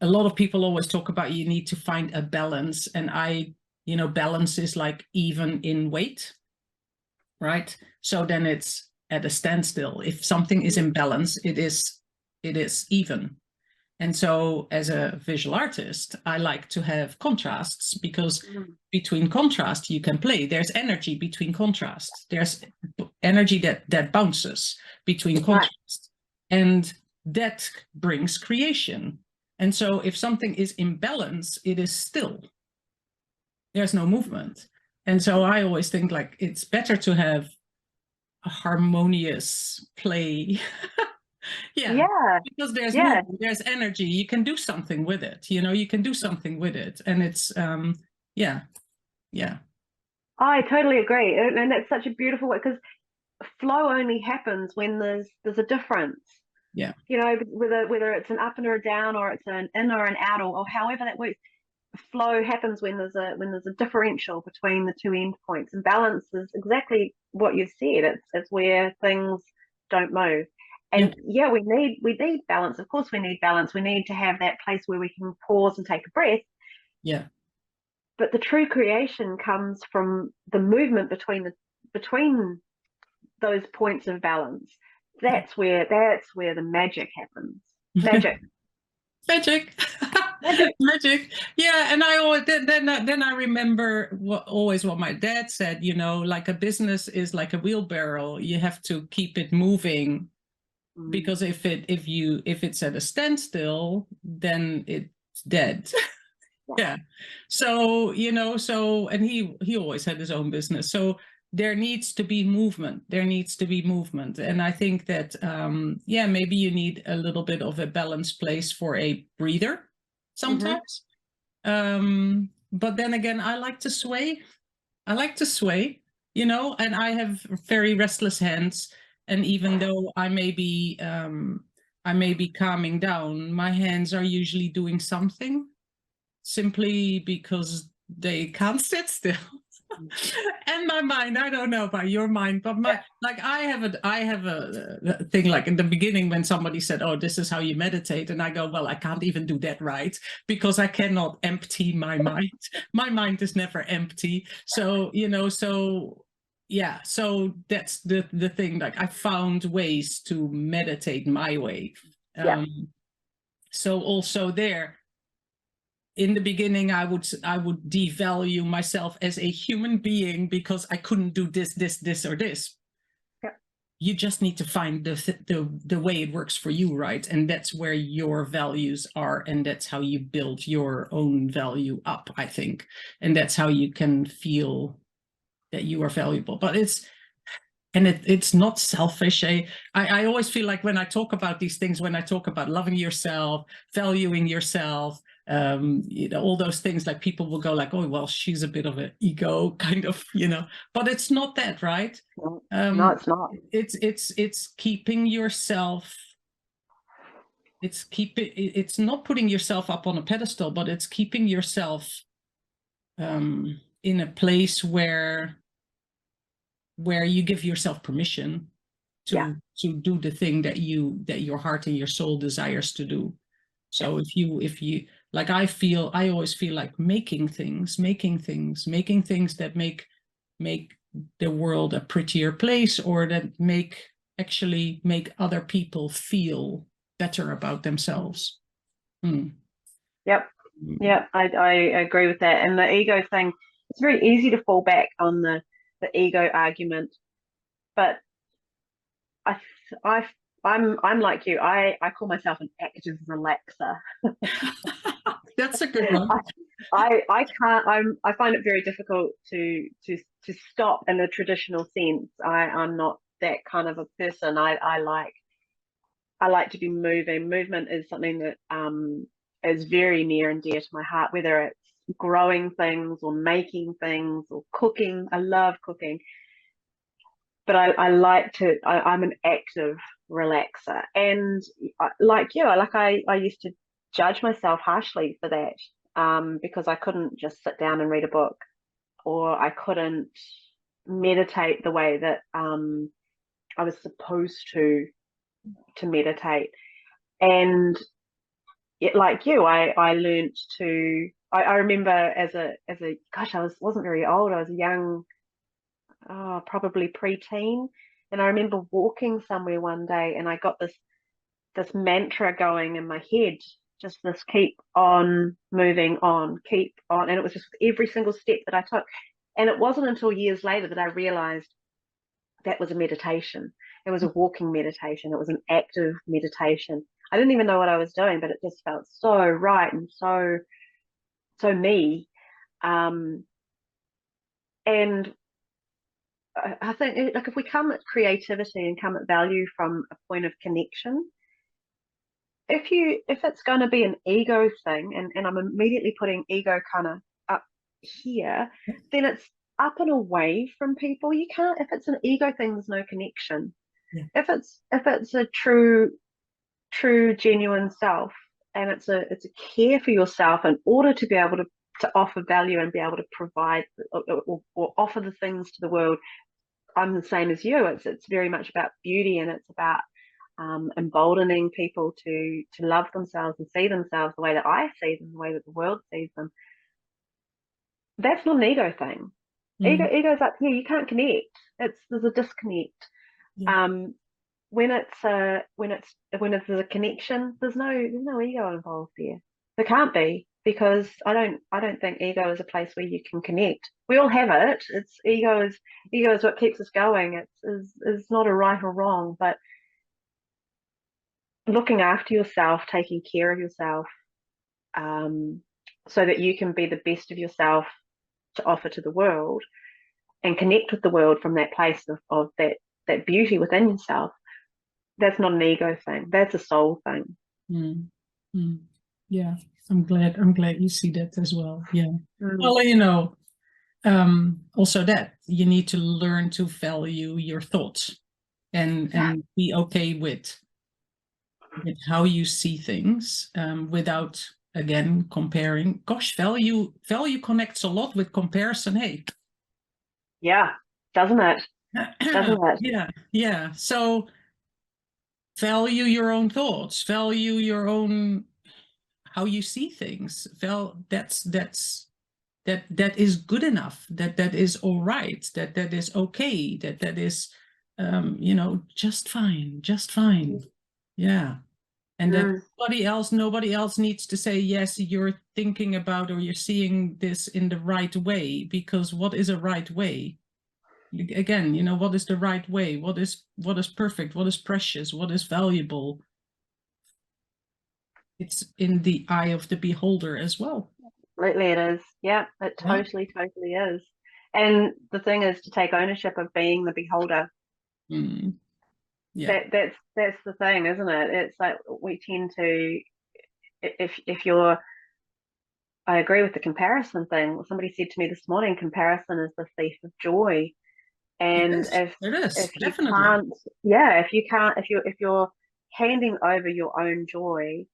a lot of people always talk about you need to find a balance, and balance is like even in weight, right? So then it's at a standstill. If something is in balance, it is even. And so as a visual artist, I like to have contrasts, because between contrast you can play. There's energy between contrast. There's energy that bounces between contrast. And that brings creation. And so if something is in balance, it is still. There's no movement. And so I always think like it's better to have a harmonious play. Yeah, because there's movement, there's energy. You can do something with it. You can do something with it, and it's yeah. I totally agree, and that's such a beautiful way, because flow only happens when there's a difference. Yeah. Whether it's an up and a down, or it's an in or an out, or however that works. Flow happens when there's a differential between the two endpoints, and balance is exactly what you've said. It's where things don't move. And we need balance. Of course we need balance. We need to have that place where we can pause and take a breath. Yeah. But the true creation comes from the movement between those points of balance. That's where the magic happens. Magic. Magic. Yeah, and I always then I remember what my dad said. Like a business is like a wheelbarrow. You have to keep it moving, because if it's at a standstill, then it's dead. Yeah. So and he always had his own business. So there needs to be movement. And I think that maybe you need a little bit of a balanced place for a breather sometimes. But then again, I like to sway, and I have very restless hands. And even though I may be calming down, my hands are usually doing something, simply because they can't sit still. And my mind, I don't know about your mind, but I have a thing, like in the beginning when somebody said, oh, this is how you meditate, and I go, well, I can't even do that right, because I cannot empty my mind. My mind is never empty. So so that's the thing. Like I found ways to meditate my way. So also there, in the beginning, I would devalue myself as a human being because I couldn't do this, or this. You just need to find the way it works for you, right? And that's where your values are, and that's how you build your own value up, I think. And that's how you can feel that you are valuable. But it's not selfish. I always feel like when I talk about these things, when I talk about loving yourself, valuing yourself, all those things, like people will go like, oh, well, she's a bit of an ego kind of, but it's not that, right? No, it's not. It's keeping yourself. It's not putting yourself up on a pedestal, but it's keeping yourself in a place where you give yourself permission to do the thing that your heart and your soul desires to do. So if you like, I always feel like making things that make the world a prettier place, or that actually make other people feel better about themselves. Yep, I agree with that. And the ego thing, it's very easy to fall back on the ego argument, but I'm like you. I call myself an active relaxer. That's a good one. I can't. I find it very difficult to stop in a traditional sense. I'm not that kind of a person. I like to be moving. Movement is something that is very near and dear to my heart, whether it's growing things or making things or cooking. I love cooking. But I'm an active relaxer. And like you, I used to judge myself harshly for that, because I couldn't just sit down and read a book, or I couldn't meditate the way that I was supposed to meditate. And like you, I learned to. I remember as a gosh, wasn't very old. I was a young, probably preteen, and I remember walking somewhere one day, and I got this mantra going in my head, just this keep on moving on, keep on, and it was just every single step that I took. And it wasn't until years later that I realized that was a meditation. It was a walking meditation. It was an active meditation. I didn't even know what I was doing, but it just felt so right and so me. And I think, like, if we come at creativity and come at value from a point of connection, if it's going to be an ego thing, and I'm immediately putting ego kind of up here, then it's up and away from people. You can't, if it's an ego thing, there's no connection. Yeah. If it's a true genuine self, and it's a care for yourself in order to be able to offer value and be able to provide or offer the things to the world. I'm the same as you. It's very much about beauty, and it's about emboldening people to love themselves and see themselves the way that I see them, the way that the world sees them. That's not an ego thing. Ego's up here. You can't connect. There's a disconnect. Yeah. When there's a connection, there's no ego involved there. There can't be, because I don't think ego is a place where you can connect. We all have it. Ego is what keeps us going. It's not a right or wrong, but looking after yourself, taking care of yourself, so that you can be the best of yourself to offer to the world and connect with the world from that place of that beauty within yourself. That's not an ego thing. That's a soul thing. Yeah, I'm glad you see that as well. Yeah. Well, also that you need to learn to value your thoughts and be okay with how you see things, without, again, comparing. Gosh, value connects a lot with comparison. Hey. Yeah, doesn't it? Doesn't it? Yeah. So value your own thoughts, value your own, how you see things. That is good enough, that is all right, that is okay, that is just fine. Yeah. And that nobody else needs to say, yes, you're thinking about or you're seeing this in the right way, because what is a right way? Again, what is the right way? What is perfect? What is precious? What is valuable? It's in the eye of the beholder as well. Absolutely, it is. Yeah, it totally is. And the thing is to take ownership of being the beholder. Yeah, that's the thing, isn't it? It's like we tend to, if you're, I agree with the comparison thing. Somebody said to me this morning, comparison is the thief of joy. And if you're handing over your own joy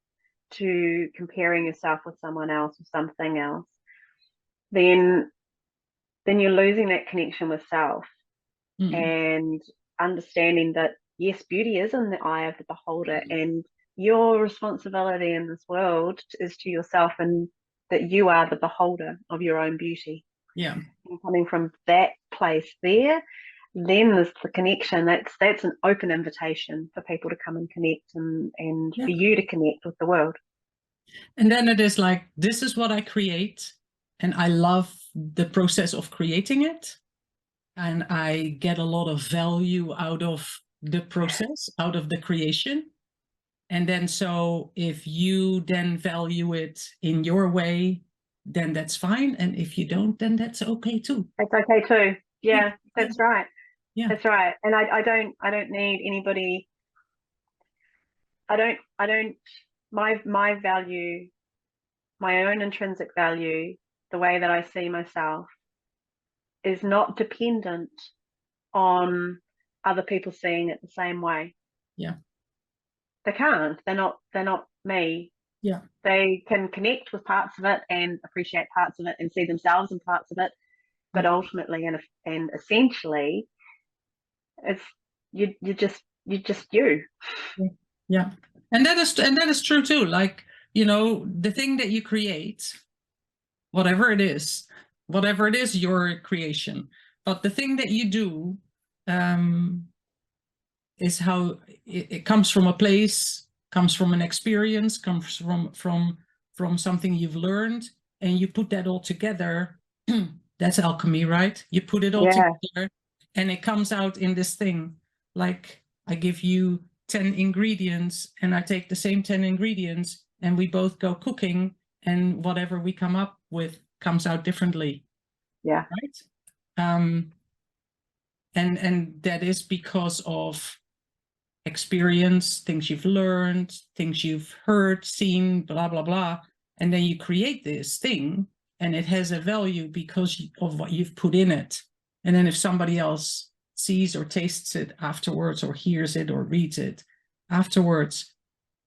to comparing yourself with someone else or something else, then you're losing that connection with self, and understanding that, yes, beauty is in the eye of the beholder, and your responsibility in this world is to yourself, and that you are the beholder of your own beauty. Yeah. And coming from that place there, then there's the connection. That's an open invitation for people to come and connect, and for you to connect with the world. And then it is like, this is what I create, and I love the process of creating it, and I get a lot of value out of the process, out of the creation. And then, so if you then value it in your way, then that's fine. And if you don't, then that's okay too. That's okay too. Yeah, that's right. Yeah, that's right. And I don't need anybody. My value, my own intrinsic value, the way that I see myself, is not dependent on other people seeing it the same way. Yeah. They can't. They're not me. Yeah. They can connect with parts of it and appreciate parts of it and see themselves in parts of it, but ultimately and essentially, it's you're just you. Yeah. And that is true too. Like, you know, the thing that you create, whatever it is, your creation, but the thing that you do is how it comes from a place, comes from an experience, comes from something you've learned, and you put that all together. That's alchemy, right? You put it all together and it comes out in this thing. Like, I give you 10 ingredients and I take the same 10 ingredients and we both go cooking, and whatever we come up with comes out differently. Yeah. Right? And that is because of experience, things you've learned, things you've heard, seen, blah, blah, blah. And then you create this thing and it has a value because of what you've put in it. And then if somebody else sees or tastes it afterwards, or hears it or reads it afterwards,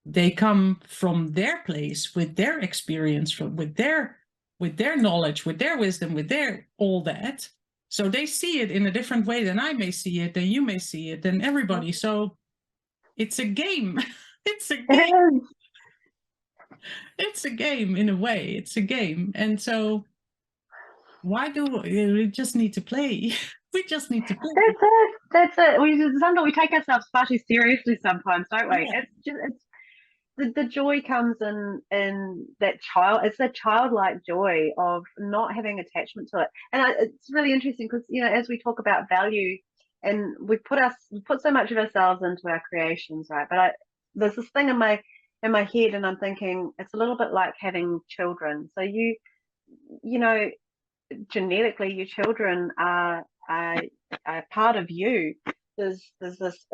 they come from their place with their experience, with their knowledge, with their wisdom, with their all that. So they see it in a different way than I may see it, than you may see it, than everybody. So it's a game. It's a game. It's a game in a way. It's a game. And so why do we just need to play? We just need to play. That's it. Sometimes we take ourselves far too seriously sometimes, don't we? Yeah. It's the joy comes in that it's a childlike joy of not having attachment to it. And it's really interesting because, you know, as we talk about value, and we put so much of ourselves into our creations, right? But there's this thing in my head, and I'm thinking it's a little bit like having children. So you know, genetically, your children are part of you. There's this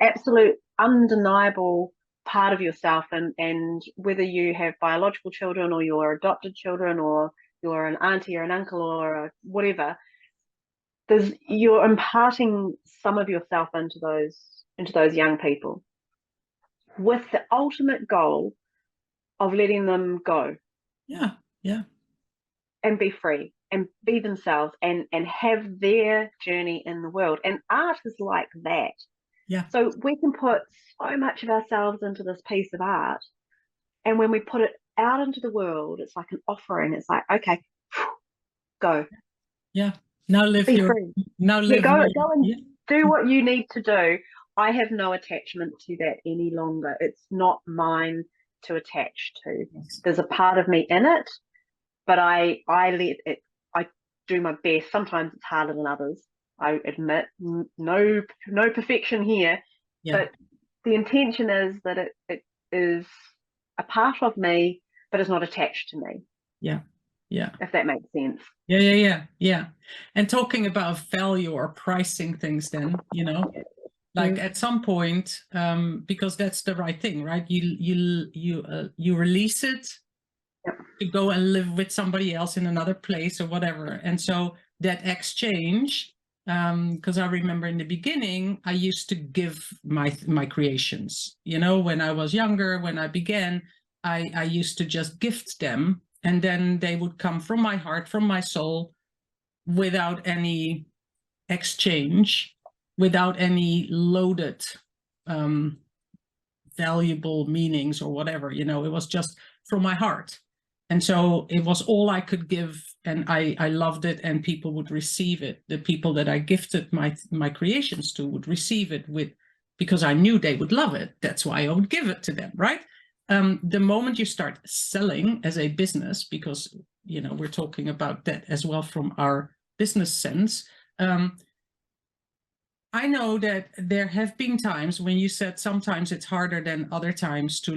absolute undeniable part of yourself, and whether you have biological children or you're adopted children or you're an auntie or an uncle or whatever, you're imparting some of yourself into those young people with the ultimate goal of letting them go. Yeah. And be free and be themselves and have their journey in the world. And art is like that. Yeah. So we can put so much of ourselves into this piece of art, and when we put it out into the world, it's like an offering. It's like, okay, go. Yeah. Now live be your free. Now live. Go and do what you need to do. I have no attachment to that any longer. It's not mine to attach to. Yes. There's a part of me in it, but I let it. I do my best. Sometimes it's harder than others. I admit, no perfection here, but the intention is that it is a part of me, but it's not attached to me. Yeah. If that makes sense. Yeah. And talking about value or pricing things, then, you know, like at some point, because that's the right thing, right? You release it to go and live with somebody else in another place or whatever, and so that exchange. Because I remember in the beginning, I used to give my creations. You know, when I was younger, when I began, I used to just gift them, and then they would come from my heart, from my soul, without any exchange, without any loaded, valuable meanings or whatever. You know, it was just from my heart. And so it was all I could give, and I loved it, and people would receive it. The people that I gifted my creations to would receive it because I knew they would love it. That's why I would give it to them, right? The moment you start selling as a business, because, you know, we're talking about that as well from our business sense, I know that there have been times when you said sometimes it's harder than other times to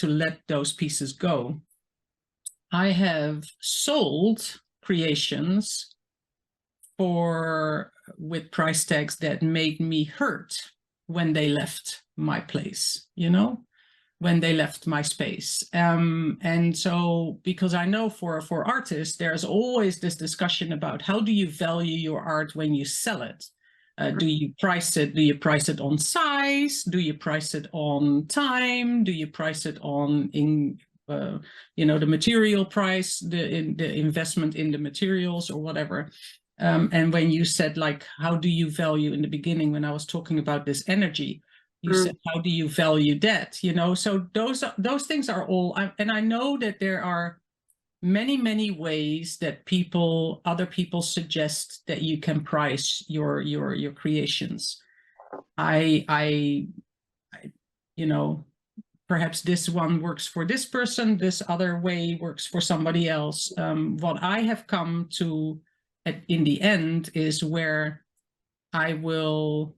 let those pieces go. I have sold creations with price tags that made me hurt when they left my place, you know, when they left my space. And so, because I know for artists, there's always this discussion about how do you value your art when you sell it? Do you price it? Do you price it on size? Do you price it on time? Do you price it on you know, the material price, the investment in the materials or whatever? And when you said, like, how do you value in the beginning, when I was talking about this energy, You said, how do you value that? You know, so those things are all, and I know that there are many ways that other people suggest that you can price your creations. I you know, perhaps this one works for this person, this other way works for somebody else. What I have come to in the end is where I will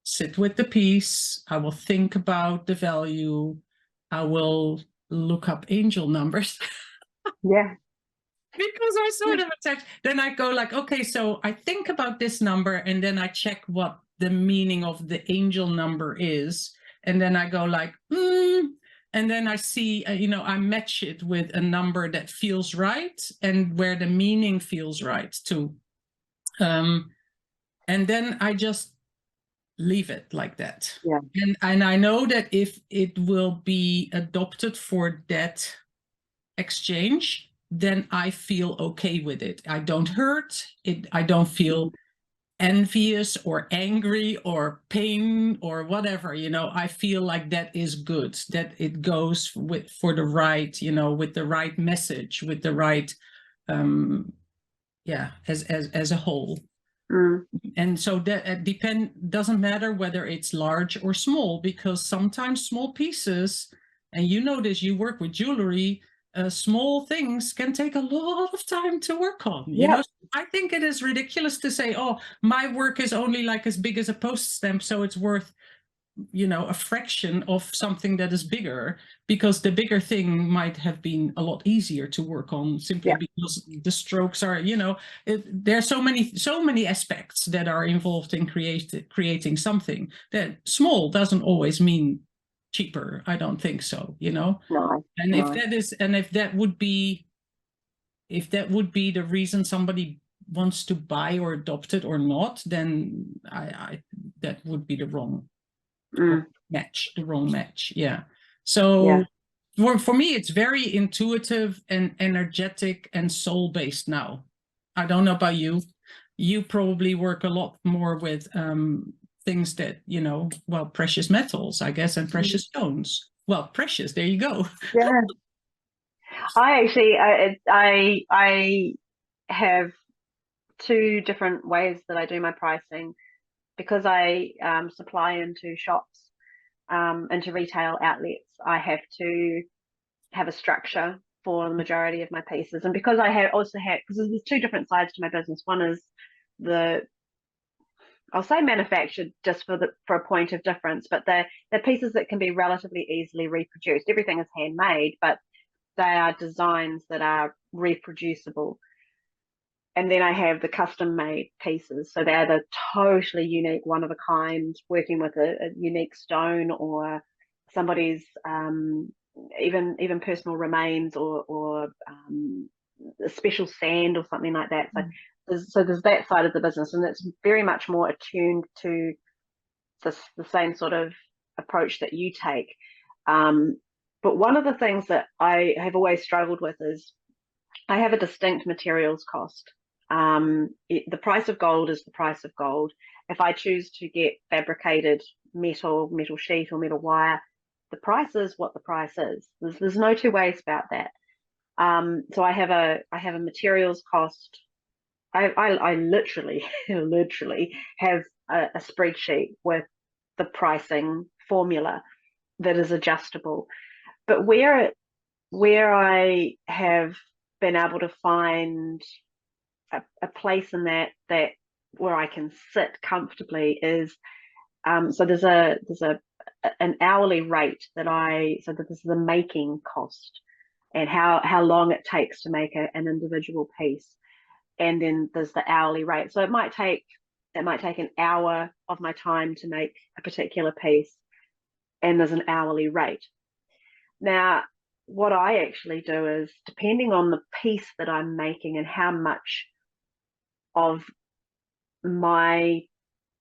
sit with the piece, I will think about the value, I will look up angel numbers. Yeah. Because I sort of attached, then I go like, okay, so I think about this number and then I check what the meaning of the angel number is. And then I go like, and then I see, you know, I match it with a number that feels right and where the meaning feels right too. And then I just leave it like that. Yeah. And I know that if it will be adopted for that exchange, then I feel okay with it. I don't hurt it. I don't feel envious or angry or pain or whatever, you know. I feel like that is good, that it goes for the right, you know, with the right message, with the right, yeah, as a whole. And so that doesn't matter whether it's large or small, because sometimes small pieces, and you know this, you work with jewelry, small things can take a lot of time to work on. You know, I think it is ridiculous to say, oh, my work is only like as big as a post stamp, so it's worth, you know, a fraction of something that is bigger, because the bigger thing might have been a lot easier to work on, simply because the strokes are, you know, there are so many aspects that are involved in creating something. That small doesn't always mean cheaper. I don't think so, you know. No, and if that is, and if that would be the reason somebody wants to buy or adopt it or not, then I that would be the wrong match, yeah. So for me, it's very intuitive and energetic and soul-based now. I don't know about you. You probably work a lot more with things that, you know, well, precious metals, I guess, and precious stones. Well, precious, there you go. Yeah. I actually, I have two different ways that I do my pricing, because I supply into shops, into retail outlets. I have to have a structure for the majority of my pieces, and because I also have, because there's two different sides to my business. One is I'll say manufactured, just for a point of difference, but they're pieces that can be relatively easily reproduced. Everything is handmade, but they are designs that are reproducible. And then I have the custom made pieces. So they're the totally unique, one of a kind, working with a unique stone or somebody's even personal remains, or a special sand or something like that. So there's that side of the business, and it's very much more attuned to the same sort of approach that you take. But one of the things that I have always struggled with is I have a distinct materials cost. The price of gold is the price of gold. If I choose to get fabricated metal sheet or metal wire, the price is what the price is. There's no two ways about that. So I have a materials cost. I literally have a spreadsheet with the pricing formula that is adjustable. But where I have been able to find a place in that where I can sit comfortably is, so there's an hourly rate that so that this is the making cost and how long it takes to make an individual piece, and then there's the hourly rate. So it might take an hour of my time to make a particular piece, and there's an hourly rate. Now, what I actually do is, depending on the piece that I'm making and how much of my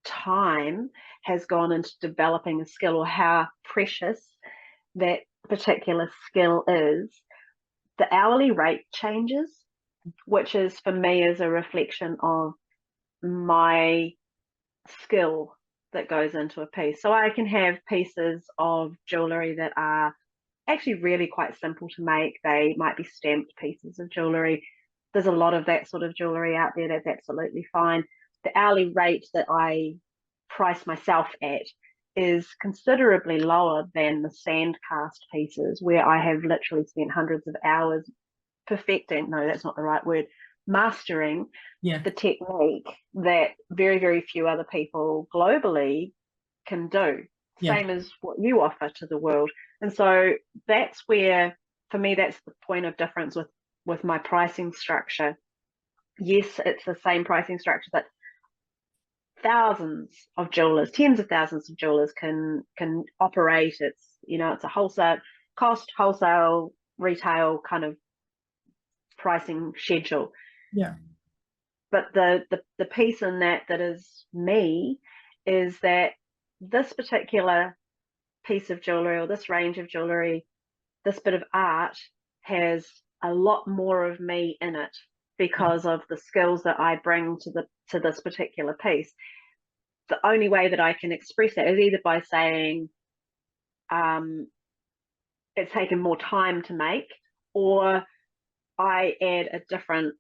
time has gone into developing a skill, or how precious that particular skill is, the hourly rate changes, which is, for me, is a reflection of my skill that goes into a piece. So I can have pieces of jewelry that are actually really quite simple to make. They might be stamped pieces of jewelry. There's a lot of that sort of jewelry out there. That's absolutely fine. The hourly rate that I price myself at is considerably lower than the sand cast pieces, where I have literally spent hundreds of hours perfecting, no, that's not the right word, mastering the technique that very, very few other people globally can do. Same as what you offer to the world. And so that's where, for me, that's the point of difference with my pricing structure. Yes, it's the same pricing structure that thousands of jewelers, tens of thousands of jewelers can operate. It's, you know, it's a wholesale cost, wholesale, retail kind of pricing schedule. Yeah. But the piece in that is me is that this particular piece of jewelry or this range of jewelry, this bit of art has a lot more of me in it because of the skills that I bring to this particular piece. The only way that I can express that is either by saying it's taken more time to make, or I add a different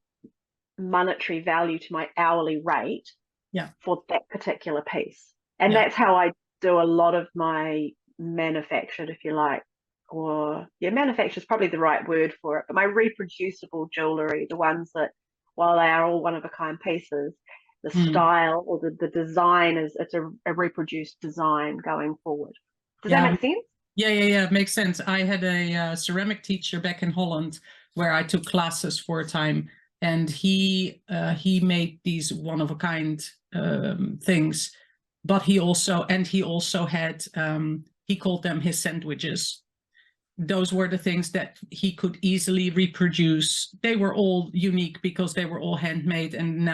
monetary value to my hourly rate for that particular piece. And that's how I do a lot of my manufactured, if you like, or manufacture is probably the right word for it, but my reproducible jewelry, the ones that, while they are all one-of-a-kind pieces, the style or the design it's a reproduced design going forward. Does that make sense? Yeah, makes sense. I had a ceramic teacher back in Holland where I took classes for a time, and he made these one-of-a-kind things, but he also had he called them his sandwiches. Those were the things that he could easily reproduce. They were all unique because they were all handmade, and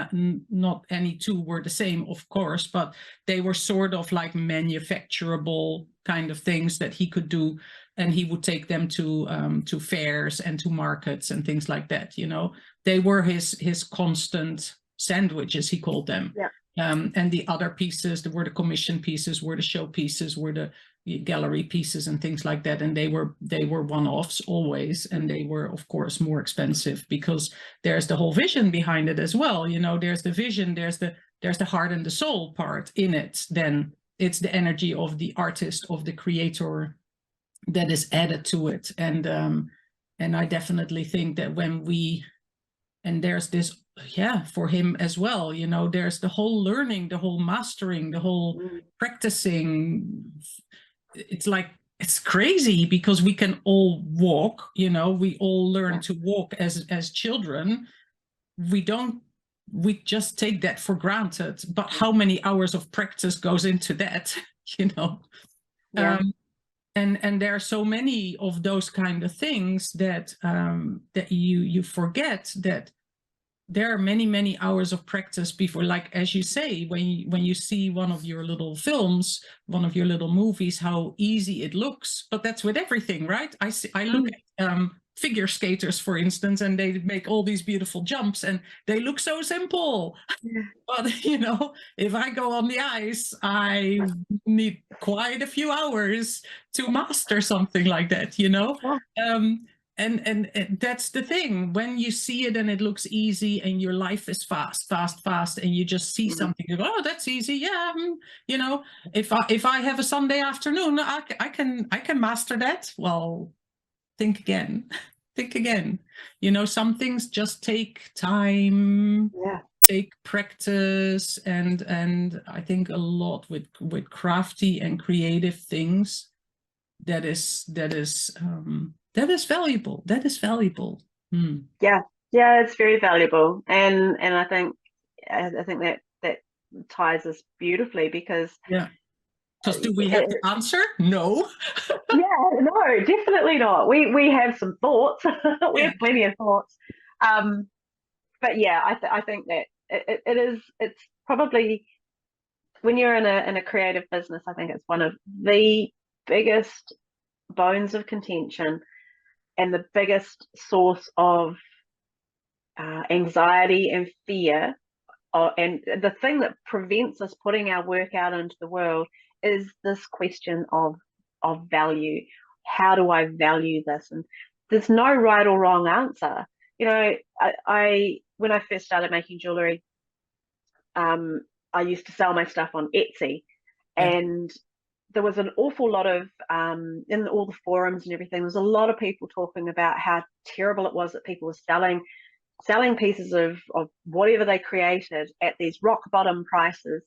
not any two were the same, of course, but they were sort of like manufacturable kind of things that he could do, and he would take them to fairs and to markets and things like that. You know, they were his constant sandwiches, he called them. Yeah. And the other pieces, were the commission pieces, were the show pieces, were the gallery pieces and things like that, and they were one-offs always, and they were of course more expensive because there's the whole vision behind it as well. You know, there's the vision, there's the heart and the soul part in it. Then it's the energy of the artist, of the creator, that is added to it. And I definitely think that when we, and there's this, for him as well, you know, there's the whole learning, the whole mastering, the whole practicing. It's like, it's crazy because we can all walk, you know, we all learn to walk as children. We just take that for granted, but how many hours of practice goes into that, you know? And there are so many of those kind of things that that you forget that there are many, many hours of practice before, like, as you say, when you see one of your little films, one of your little movies, how easy it looks. But that's with everything, right? I look at figure skaters, for instance, and they make all these beautiful jumps and they look so simple. But, you know, if I go on the ice, I need quite a few hours to master something like that, you know? And that's the thing. When you see it and it looks easy and your life is fast, and you just see something, you go, oh, that's easy. Yeah, you know, if I have a Sunday afternoon, I can master that. Well, think again. Think again. You know, some things just take time, take practice, and I think a lot with crafty and creative things that is valuable. That is valuable. Yeah, it's very valuable, and I think that ties us beautifully because do we have the answer? No. No, definitely not. We have some thoughts. We have plenty of thoughts, but I think that it's probably, when you're in a creative business, I think it's one of the biggest bones of contention and the biggest source of anxiety and fear and the thing that prevents us putting our work out into the world is this question of value. How do I value this? And there's no right or wrong answer. You know, I when I first started making jewelry, I used to sell my stuff on Etsy, and there was an awful lot of in all the forums and everything, there was a lot of people talking about how terrible it was that people were selling pieces of whatever they created at these rock bottom prices,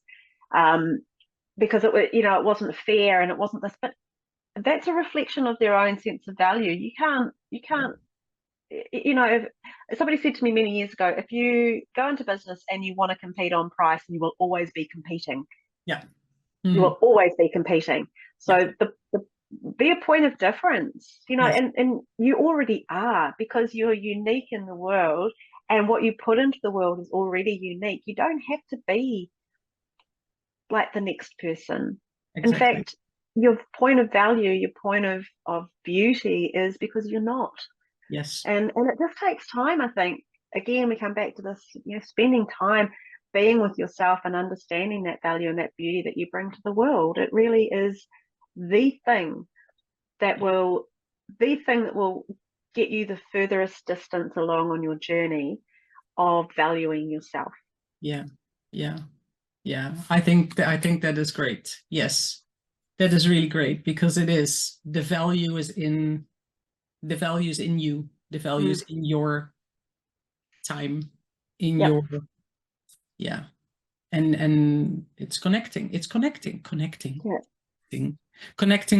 because it wasn't fair and it wasn't this. But that's a reflection of their own sense of value. You can't if somebody said to me many years ago, if you go into business and you want to compete on price, you will always be competing. You will always be competing. So be a point of difference, and you already are, because you're unique in the world, and what you put into the world is already unique. You don't have to be like the next person. Exactly. In fact, your point of value, your point of beauty is because you're not. Yes. And it just takes time, I think. Again, we come back to this, spending time being with yourself and understanding that value and that beauty that you bring to the world. It really is the thing that will get you the furthest distance along on your journey of valuing yourself. Yeah. I think that is great. Yes, that is really great, because it is, the value is in you, the value is in your time, in your and it's connecting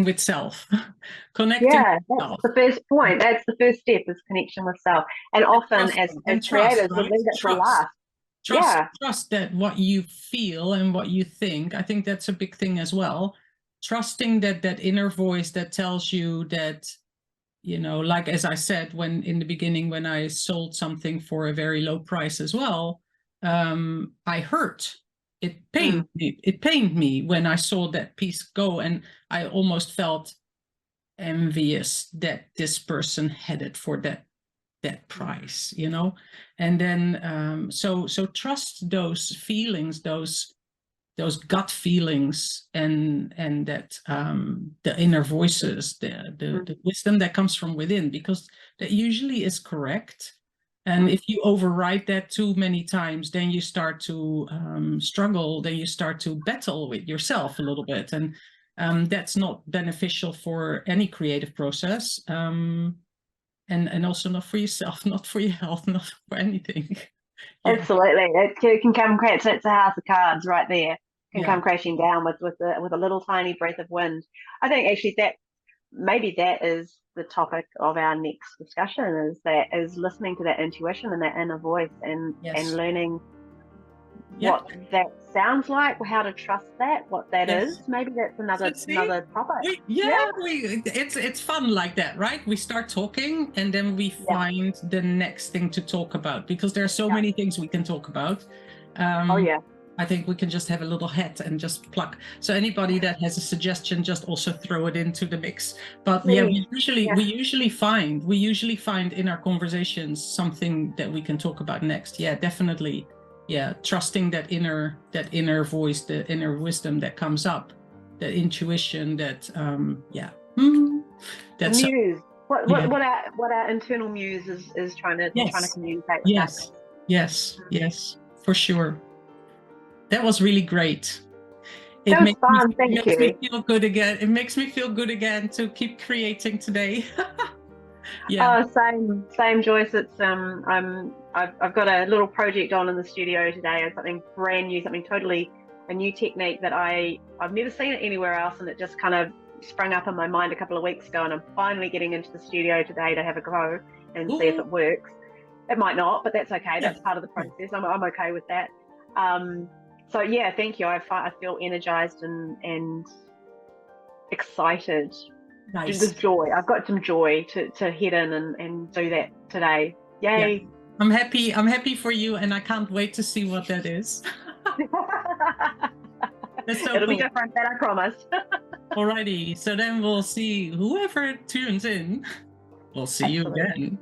with self. That's the first point. That's the first step, is connection with self. And often as creators, we leave it to last. Trust that what you feel and what you think, I think that's a big thing as well. Trusting that inner voice that tells you that, like, as I said, when in the beginning, when I sold something for a very low price as well, I hurt. It pained me. It pained me when I saw that piece go, and I almost felt envious that this person had it for that price, and then so trust those feelings, those gut feelings, and that the inner voices, the wisdom that comes from within, because that usually is correct. And if you override that too many times, then you start to struggle, then you start to battle with yourself a little bit, and that's not beneficial for any creative process. And also not for yourself, not for your health, not for anything. Absolutely, it can come crash. It's a house of cards right there. Can come crashing down with a little tiny breath of wind. I think actually that is the topic of our next discussion. Is listening to that intuition and that inner voice, and learning what that sounds like, how to trust that, what that is. Maybe that's another topic. It's fun like that, right? We start talking, and then we find the next thing to talk about, because there are so many things we can talk about. I think we can just have a little hat and just pluck. So anybody that has a suggestion, just also throw it into the mix. But we usually find in our conversations something that we can talk about next. Yeah, definitely. Yeah, trusting that inner voice, the inner wisdom that comes up, that intuition, that that's muse. What our internal muse is trying to communicate with us. Yes, for sure. That was really great. That was fun. Thank you. It makes me feel good again. It makes me feel good again to keep creating today. Same, Joyce. It's I've got a little project on in the studio today, and something brand new, something totally a new technique that I've never seen it anywhere else, and it just kind of sprung up in my mind a couple of weeks ago, and I'm finally getting into the studio today to have a go and see if it works. It might not, but that's okay. That's part of the process. I'm okay with that. So yeah, thank you. I feel energized and excited. Nice. There's joy. I've got some joy to head in and do that today. Yay. Yeah. I'm happy for you, and I can't wait to see what that is. It'll be different, that I promise. Alrighty, so then we'll see whoever tunes in. We'll see you again.